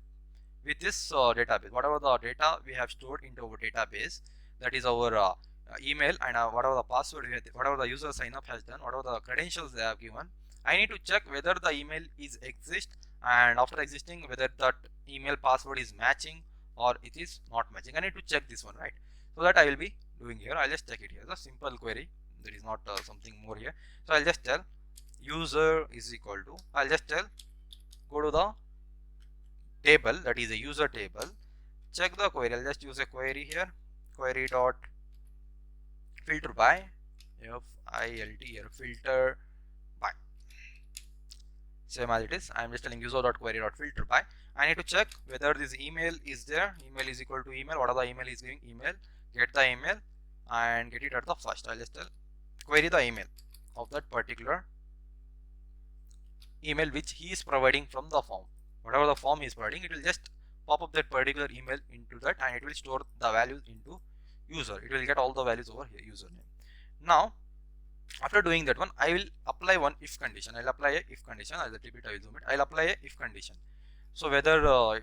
Speaker 1: with this database. Whatever the data we have stored into our database, that is our email, and whatever the password whatever the user sign up has done, whatever the credentials they have given, I need to check whether the email is exist, and after existing, whether that email password is matching or it is not matching. I need to check this one, right? So that I will be doing here. I'll just check it here. It's a simple query. There is not something more here. So I'll just tell user is equal to, I'll just tell go to the table, that is a user table, check the query. I'll just use a query here, query dot filter by, FILT here, filter by, same as it is. I'm just telling user.query.filter by. I need to check whether this email is there. Email is equal to email. What are the email is giving? Email. Get the email and get it at the first. I'll just tell query the email of that particular email which he is providing from the form. Whatever the form is providing, it will just pop up that particular email into that, and it will store the values into user. It will get all the values over here, username. Now after doing that one, I will apply one if condition. I'll apply a if condition. I'll repeat, I will zoom it. I'll apply a if condition. So whether I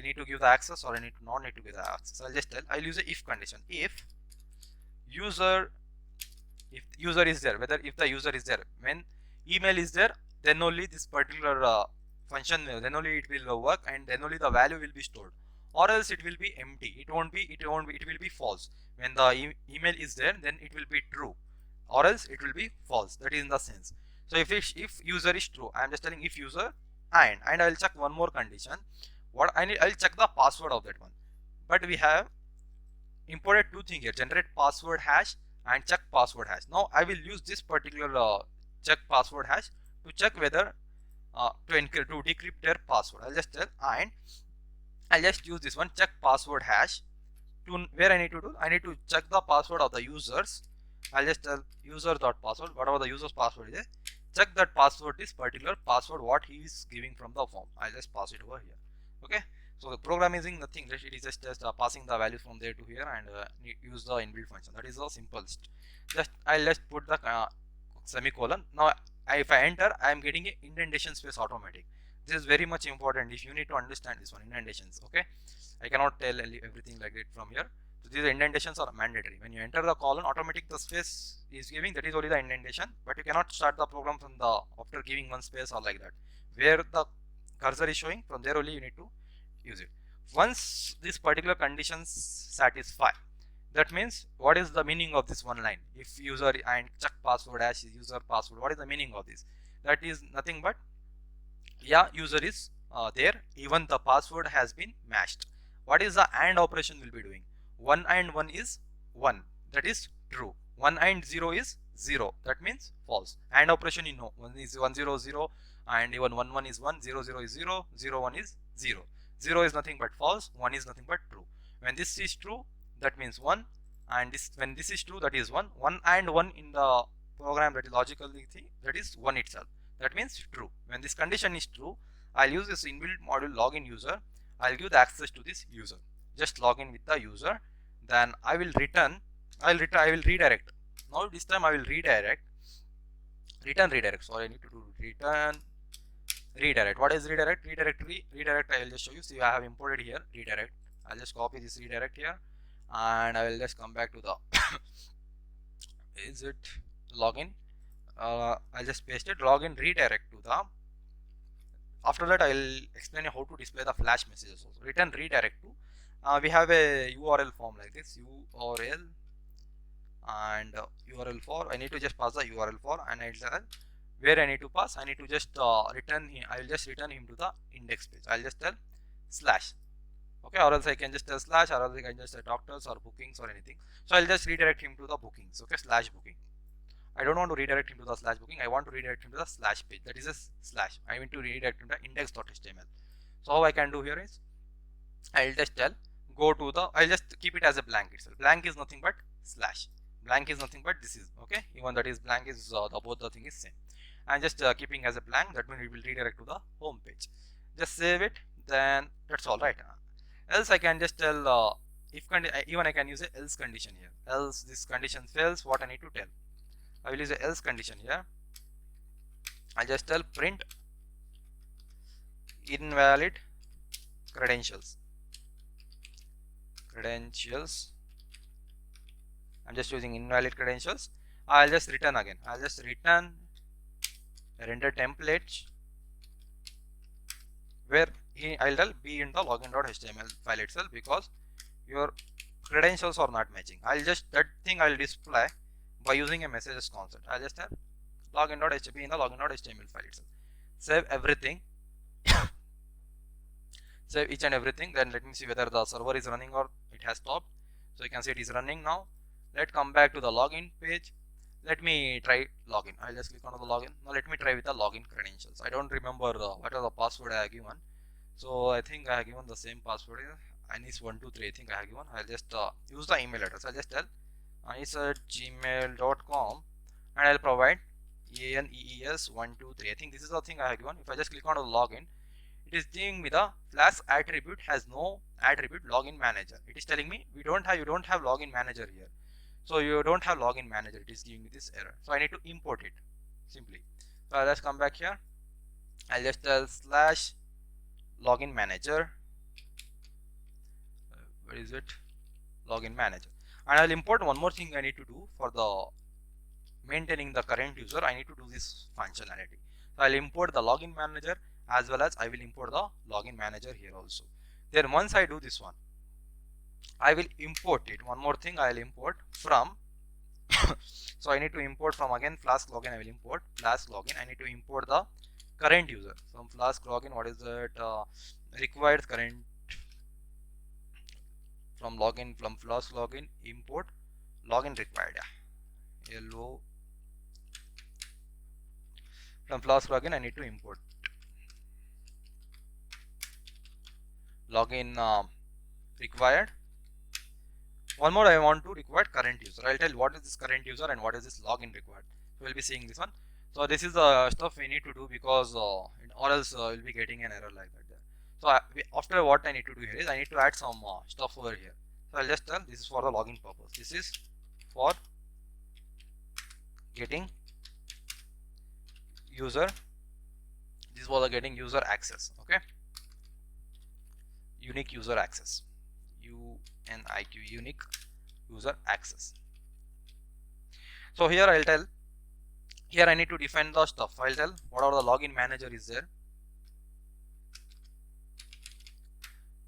Speaker 1: need to give the access or I need to not need to give the access, I'll just tell, I'll use a if condition. If user is there, if the user is there, when email is there, then only this particular function, then only it will work, and then only the value will be stored, or else it will be empty. It will be false. When the email is there, then it will be true, or else it will be false. That is in the sense. So if user is true, I am just telling if user, and I will check one more condition. What I'll check the password of that one. But we have imported two things here: generate password hash and check password hash. Now I will use this particular check password hash to check whether to decrypt their password. I'll just tell, and I'll just use this one, check password hash, to where I need to do, I need to check the password of the users. I'll just tell user.password, whatever the user's password is, check that password, this particular password what he is giving from the form. I'll just pass it over here. Okay, so the program is nothing, it is just passing the value from there to here, and use the inbuilt function. That is the simplest. I'll just put the semicolon. Now if I enter, I am getting a indentation space automatic. This is very much important. If you need to understand this one, indentations. Okay, I cannot tell everything like that from here. So these indentations are mandatory. When you enter the colon, automatic the space is giving, that is only the indentation, but you cannot start the program from the after giving one space or like that. Where the cursor is showing, from there only you need to use it. Once this particular conditions satisfy, that means what is the meaning of this one line? If user and check password hash is user password, what is the meaning of this? That is nothing but, yeah, user is there, even the password has been matched. What is the AND operation will be doing? 1 and 1 is 1, that is true. 1 and 0 is 0, that means false. AND operation, you know, 1 is 1 0 0, and even 1 1 is 1, 0 0 is 0, 0 1 is 0. 0 is nothing but false, 1 is nothing but true. When this is true, that means 1, and this, when this is true, that is 1. 1 and 1 in the program, that is logically thing, that is 1 itself, that means true. When this condition is true, I'll use this inbuilt module login user. I'll give the access to this user. Just log in with the user, then I will return, I will redirect. Now this time I will redirect, sorry, I need to do return redirect. What is redirect? Redirect I will just show you. See, I have imported here redirect. I'll just copy this redirect here, and I will just come back to the is it login? I'll just paste it, login redirect to the. After that, I will explain how to display the flash messages also. Return redirect to. We have a URL form like this, URL and URL for. I need to just pass the URL for, and I'll tell where I need to pass. I need to just return him. I will just return him to the index page. I'll just tell slash. Okay, or else I can just tell slash, or else I can just say doctors or bookings or anything. So I'll just redirect him to the bookings. Okay, slash booking. I don't want to redirect him to the slash booking. I want to redirect him to the slash page. That is a slash. I want to redirect him to index.html. So how I can do here is, I'll just tell go to the. I'll just keep it as a blank itself. Blank is nothing but slash. Blank is nothing but this is, okay. Even that is blank is both the thing is same. I'm just keeping as a blank. That means it will redirect to the home page. Just save it. Then that's all right. Else I can just tell if even I can use a else condition here. Else this condition fails. What I need to tell? I will use a else condition here. I'll just tell print invalid credentials. I'm just using invalid credentials. I'll just return again. I'll just return render template, where I'll tell be in the login.html file itself, because your credentials are not matching. I'll just that thing I'll display by using a messages concept. I'll just have login.html in the login.html file itself. Save everything. Save each and everything. Then let me see whether the server is running or it has stopped. So you can see it is running now. Let's come back to the login page. Let me try login. I'll just click on the login. Now let me try with the login credentials. I don't remember what are the password I have given. So I think I have given the same password here. Anis123 I think I have given. I'll just use the email address. I'll just tell anis@gmail.com, and I'll provide ANEES123. I think this is the thing I have given. If I just click on the login, it is giving me the Flask attribute has no attribute login manager. It is telling me you don't have login manager here. So you don't have login manager. It is giving me this error. So I need to import it simply. So let's come back here. I'll just tell slash login manager. Where is it? Login manager. And I'll import one more thing I need to do for the maintaining the current user. I need to do this functionality. So I'll import the login manager, as well as I will import the login manager here also. Then once I do this one, I will import it. One more thing, I will import from so I need to import from again Flask login. I will import Flask login. I need to import the current user from Flask login. What is that? Required current from login from Flask login import login required. Yeah, LO from Flask login. I need to import login required. One more, I want to require current user. I'll tell what is this current user and what is this login required. So we'll be seeing this one. So this is the stuff we need to do because or else we'll be getting an error like that there. So after what I need to do here is I need to add some stuff over here. So I'll just tell this is for the login purpose. This is for getting user. This is for the getting user access. Okay, unique user access. UNIQ, unique user access. So here I'll tell, here I need to define the stuff. I'll tell whatever the login manager is there.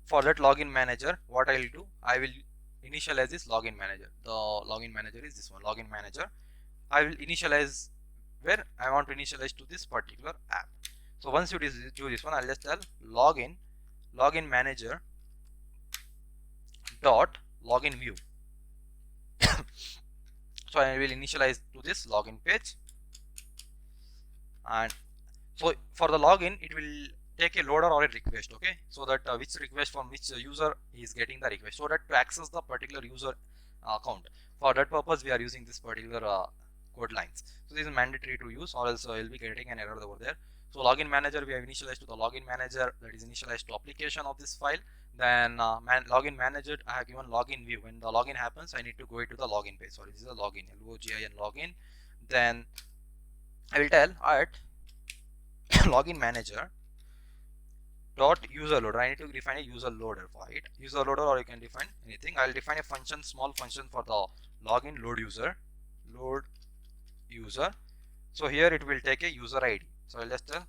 Speaker 1: For that login manager, what I will do, I will initialize this login manager. The login manager is this one, login manager. I will initialize where I want to initialize to this particular app. So once you do this one, I'll just tell login manager dot login view. So I will initialize to this login page, and so for the login it will take a loader or a request. Okay, so that which request from which user is getting the request, so that to access the particular user account, for that purpose we are using this particular code lines. So this is mandatory to use, or else you'll be getting an error over there. So login manager we have initialized to the login manager, that is initialized to application of this file. Then login manager I have given login view. When the login happens, I need to go into the login page. Sorry, this is a login, LOGIN login. Then I will tell at login manager dot user loader. I need to define a user loader for it. User loader, or you can define anything. I will define a function, small function for the login load user. So here it will take a user ID. So I'll just tell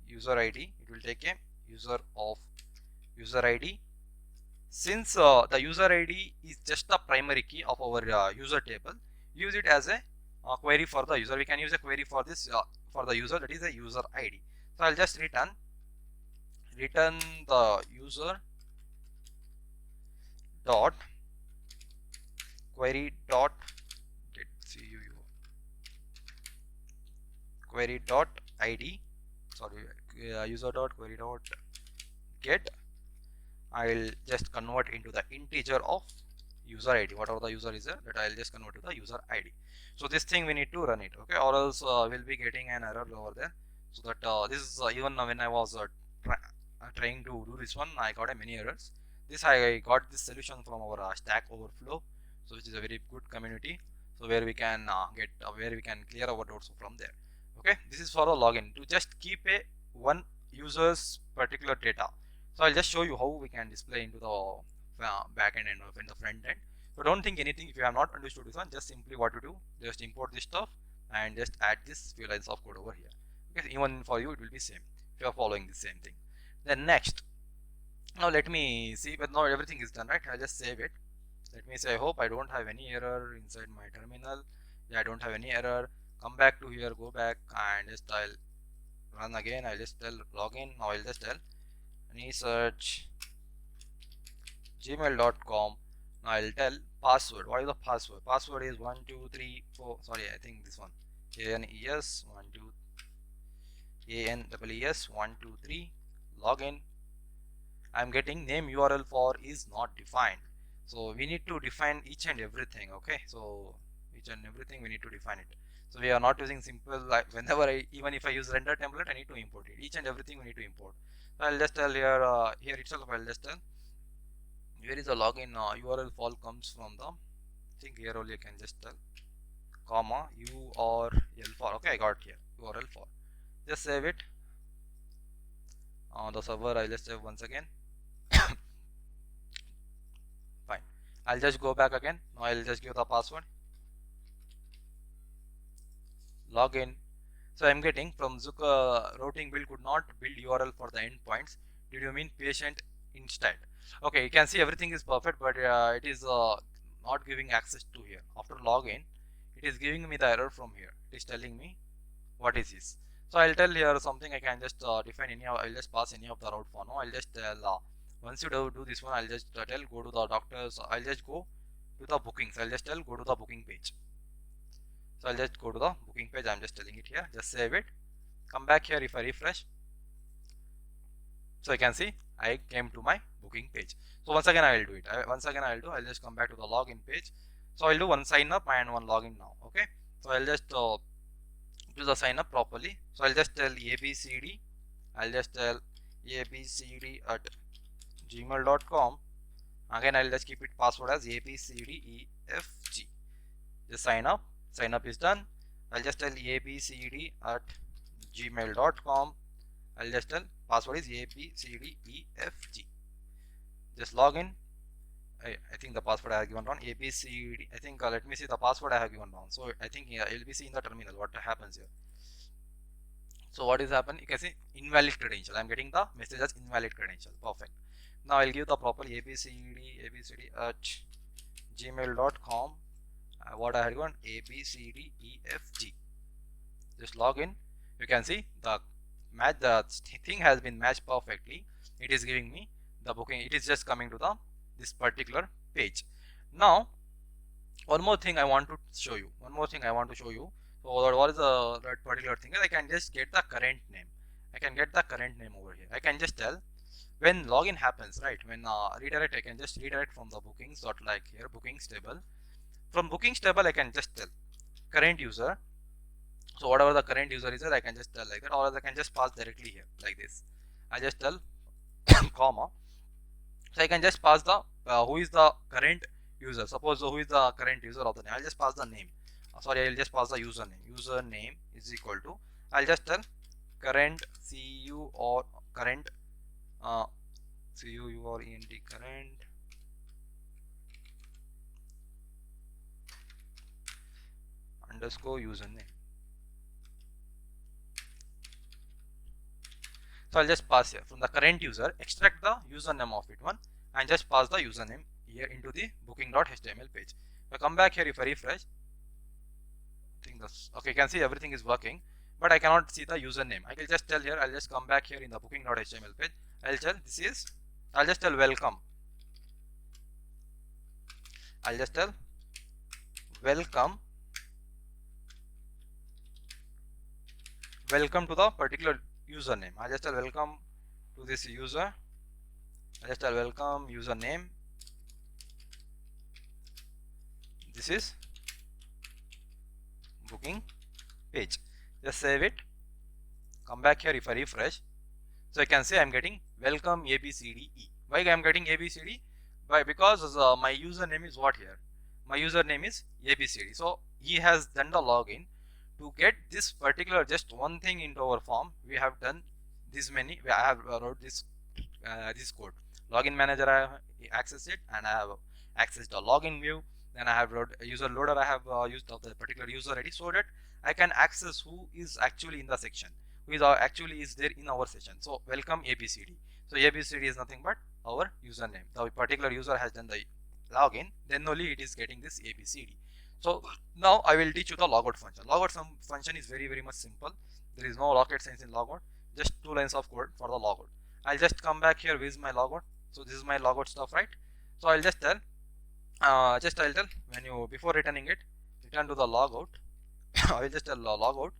Speaker 1: user ID. It will take a user ID. Since the user ID is just the primary key of our user table, use it as a query for the user. We can use a query for this for the user, that is a user ID. So I'll just return the user dot query dot get query dot ID. Sorry, user dot query dot get. I will just convert into the integer of user ID. Whatever the user is there, that I will just convert to the user ID. So this thing we need to run it. Okay, or else we'll be getting an error over there. So that this is even when I was trying to do this one, I got many errors. This I got this solution from our Stack Overflow, so which is a very good community. So where we can where we can clear our doubts from there. Okay, this is for the login, to just keep a one user's particular data. So I'll just show you how we can display into the back end and in the front end. So don't think anything if you have not understood this one. Just simply what to do, just import this stuff and just add this few lines of code over here. Okay, even for you it will be same if you are following the same thing. Then next, now let me see, but now everything is done, right? I'll just save it. Let me say I hope I don't have any error inside my terminal. Yeah, I don't have any error. Come back to here, go back, and just I'll run again. I'll just tell login. Now I'll just tell search gmail.com. Now I'll tell password. What is the password? Password is 1234. Sorry, I think this one. ANES 123 login. I'm getting name URL for is not defined. So we need to define each and everything. Okay, so each and everything we need to define it. So we are not using simple, like whenever even if I use render template, I need to import it. Each and everything we need to import. So I'll just tell here here itself. I'll just tell where is the login URL file comes from the. I think here only I can just tell comma URL for. Okay, I got here URL for. Just save it on the server. I'll just save once again. Fine. I'll just go back again. Now I'll just give the password. Login. So I'm getting from Zook routing build could not build URL for the endpoints. Did you mean patient instead? Okay, you can see everything is perfect, but it is not giving access to here. After login, it is giving me the error from here. It is telling me what is this. So I'll tell here something. I can just define any of, I'll just pass any of the route for now. I'll just tell once you do this one, I'll just tell go to the doctors. I'll just go to the bookings. I'll just tell go to the booking page. So I'll just go to the booking page. I'm just telling it here. Just save it. Come back here. If I refresh, so you can see I came to my booking page. So once again I will do it. I'll just come back to the login page. So I'll do one sign up and one login now. Okay. So I'll just do the sign up properly. So I'll just tell abcd. I'll just tell abcd at gmail.com. Again I'll just keep it password as abcdefg. Just sign up. Sign up is done. I'll just tell abcd at gmail.com. I'll just tell password is abcdefg. Just log in. I think the password I have given wrong. abcd. I think let me see the password I have given wrong. So I think you'll be seeing the terminal. What happens here? So what is happening? You can see invalid credential. I'm getting the message as invalid credential. Perfect. Now I'll give the proper abcd at gmail.com. What I had given abcdefg. Just log in. You can see the thing has been matched perfectly. It is giving me the booking. It is just coming to this particular page. Now one more thing I want to show you. So what is that particular thing? I can just get the current name. Over here. I can just tell when login happens, right? When redirect, I can just redirect from the bookings dot like here bookings table. From bookings table, I can just tell current user. So whatever the current user is, I can just tell like that, or I can just pass directly here like this. I just tell comma. So I can just pass the who is the current user. Suppose who is the current user of the name. I'll just pass the name. I'll just pass the username. Username is equal to. I'll just tell current cu or current cu or ent current underscore username. So I'll just pass here from the current user, extract the username of it one, and just pass the username here into the booking.html page. If I come back here, if I refresh, I think that's okay. You can see everything is working, but I cannot see the username. I will just tell here. I'll just come back here in the booking.html page. I'll just tell welcome. I'll just tell welcome. Welcome to the particular username. I just tell welcome to this user. I just tell welcome username. This is booking page. Just save it. Come back here if I refresh. So I can say I'm getting welcome ABCDE. Why I'm getting ABCD? Because my username is what here? My username is ABCD. So he has done the login. To get this particular just one thing into our form, we have done this many. I have wrote this code. Login manager, I have accessed it, and I have accessed the login view. Then I have wrote user loader. I have used of the particular user ID so that I can access who is actually in the section, who is actually is there in our session. So welcome ABCD. So ABCD is nothing but our username. The particular user has done the login. Then only it is getting this ABCD. So now I will teach you the logout function. Logout function is very much simple. There is no rocket science in logout. Just 2 lines of code for the logout. I'll just come back here with my logout. So this is my logout stuff, right? So I'll just tell, I'll tell when you before returning it, return to the logout. I will just tell logout.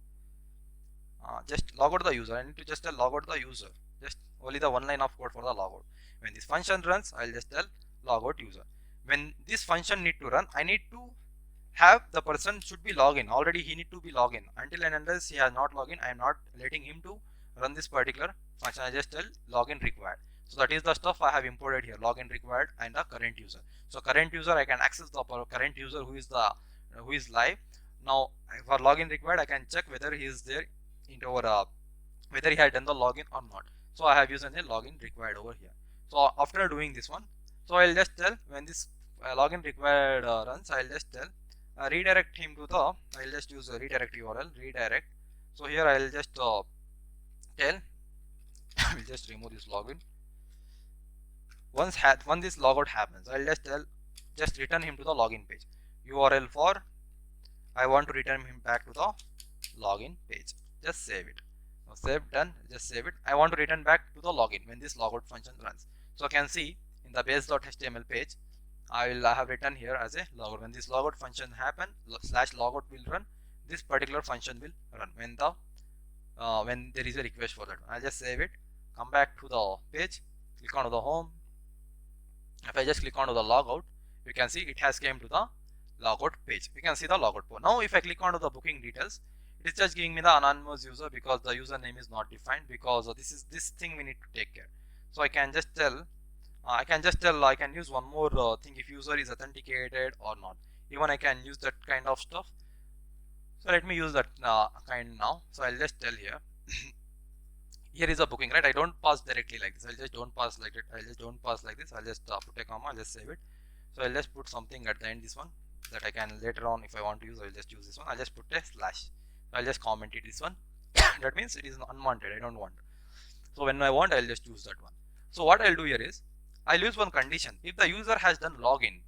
Speaker 1: Just logout the user. I need to just tell logout the user. Just only the 1 line of code for the logout. When this function runs, I'll just tell logout user. When this function need to run, I need to have the person should be login. Already he need to be login. Until and unless he has not login, I am not letting him to run this particular function. I just tell login required. So that is the stuff I have imported here. Login required and the current user. So current user, I can access the current user who is live. Now for login required, I can check whether he is there into our whether he had done the login or not. So I have used a login required over here. So after doing this one, so I'll just tell when this login required runs, I'll just tell redirect him to the, I'll just use a redirect URL, redirect So here I'll just tell we'll just remove this login. Once this logout happens, I'll just tell return him to the login page. URL for I want to return him back to the login page. Just save it. Now save, done. Just save it. I want to return back to the login when this logout function runs. So I can see in the base.html page, I will have written here as a logout. When this logout function happen, /logout will run. This particular function will run when there is a request for that. I'll just save it. Come back to the page. Click on the home. If I just click on the logout, you can see it has came to the logout page. You can see the logout page. Now if I click on the booking details, it is just giving me the anonymous user because the username is not defined, because this thing we need to take care. So I can just tell I can use one more thing, if user is authenticated or not. Even I can use that kind of stuff. So let me use that kind now. So I'll just tell here here is a booking, right? I don't pass directly like this. I'll just don't pass like that. I'll just don't pass like this. I'll just put a comma. I'll just save it. So I'll just put something at the end, this one, that I can later on, if I want to use, I'll just use this one. I'll just put a slash. I'll just comment it, this one. That means it is unwanted. I don't want. So when I want, I'll just use that one. So what I'll do here is I'll use one condition. If the user has done login,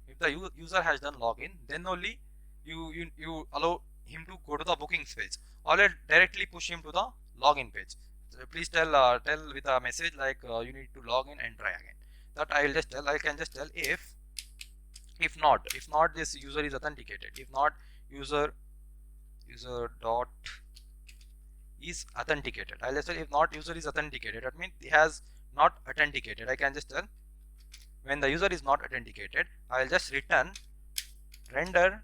Speaker 1: then only you allow him to go to the bookings page, or directly push him to the login page. So please tell with a message like you need to log in and try again. That I will just tell. I can just tell if not this user is authenticated. If not, user dot is authenticated. I'll just tell if not user is authenticated. That means he has not authenticated. I can just tell when the user is not authenticated, I'll just return render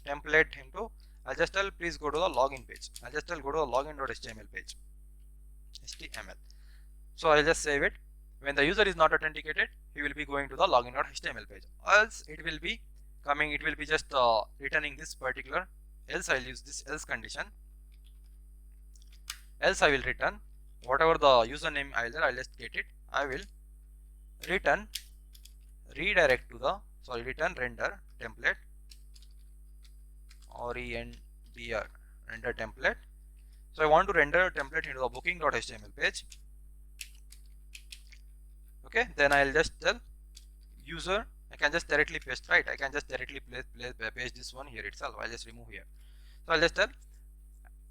Speaker 1: template him to. I'll just tell please go to the login page. I'll just tell go to the login.html page. HTML. So I'll just save it. When the user is not authenticated, he will be going to the login.html page. Else it will be coming. It will be just returning this particular. Else I'll use this else condition. Else I will return whatever the username I'll just get it. I will return redirect to the return render template or render template. So I want to render a template into the booking.html page. Okay, then I'll just tell user. I can just directly paste, right? I can just directly paste this one here itself. I'll just remove here. So I'll just tell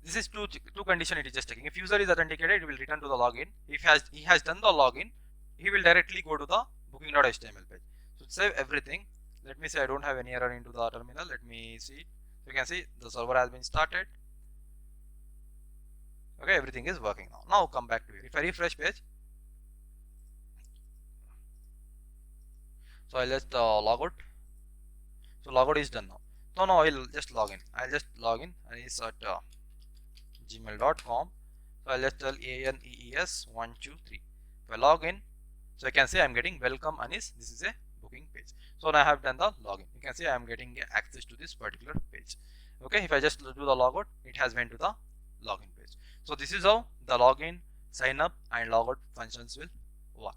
Speaker 1: this is two condition it is just taking. If user is authenticated, it will return to the login. If he has done the login, he will directly go to the booking.html page. So save everything. Let me say I don't have any error into the terminal. Let me see. You can see the server has been started. Okay, everything is working now. Now come back to it. If I refresh page, so I'll just log out. So logout is done now. So now I'll just log in. I'll just log in and it's at gmail.com. So I'll just tell ANEES123. If I log in, so I can say I'm getting welcome Anis. This is a booking page. So now I have done the login. You can see I'm getting access to this particular page. Okay, if I just do the logout, it has went to the login page. So this is how the login, sign up and logout functions will work.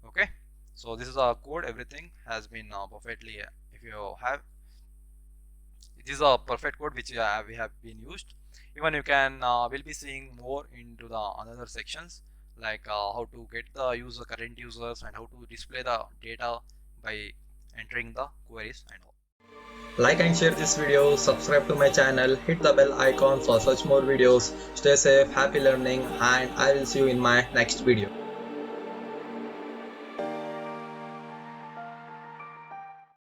Speaker 1: Okay, so this is our code. Everything has been perfectly if you have, this is a perfect code which we have been used. Even you can we'll be seeing more into the another sections, like how to get the current users and how to display the data by entering the queries and all.
Speaker 2: Like and share this video, subscribe to my channel, hit the bell icon for such more videos. Stay safe, happy learning, and I will see you in my next video.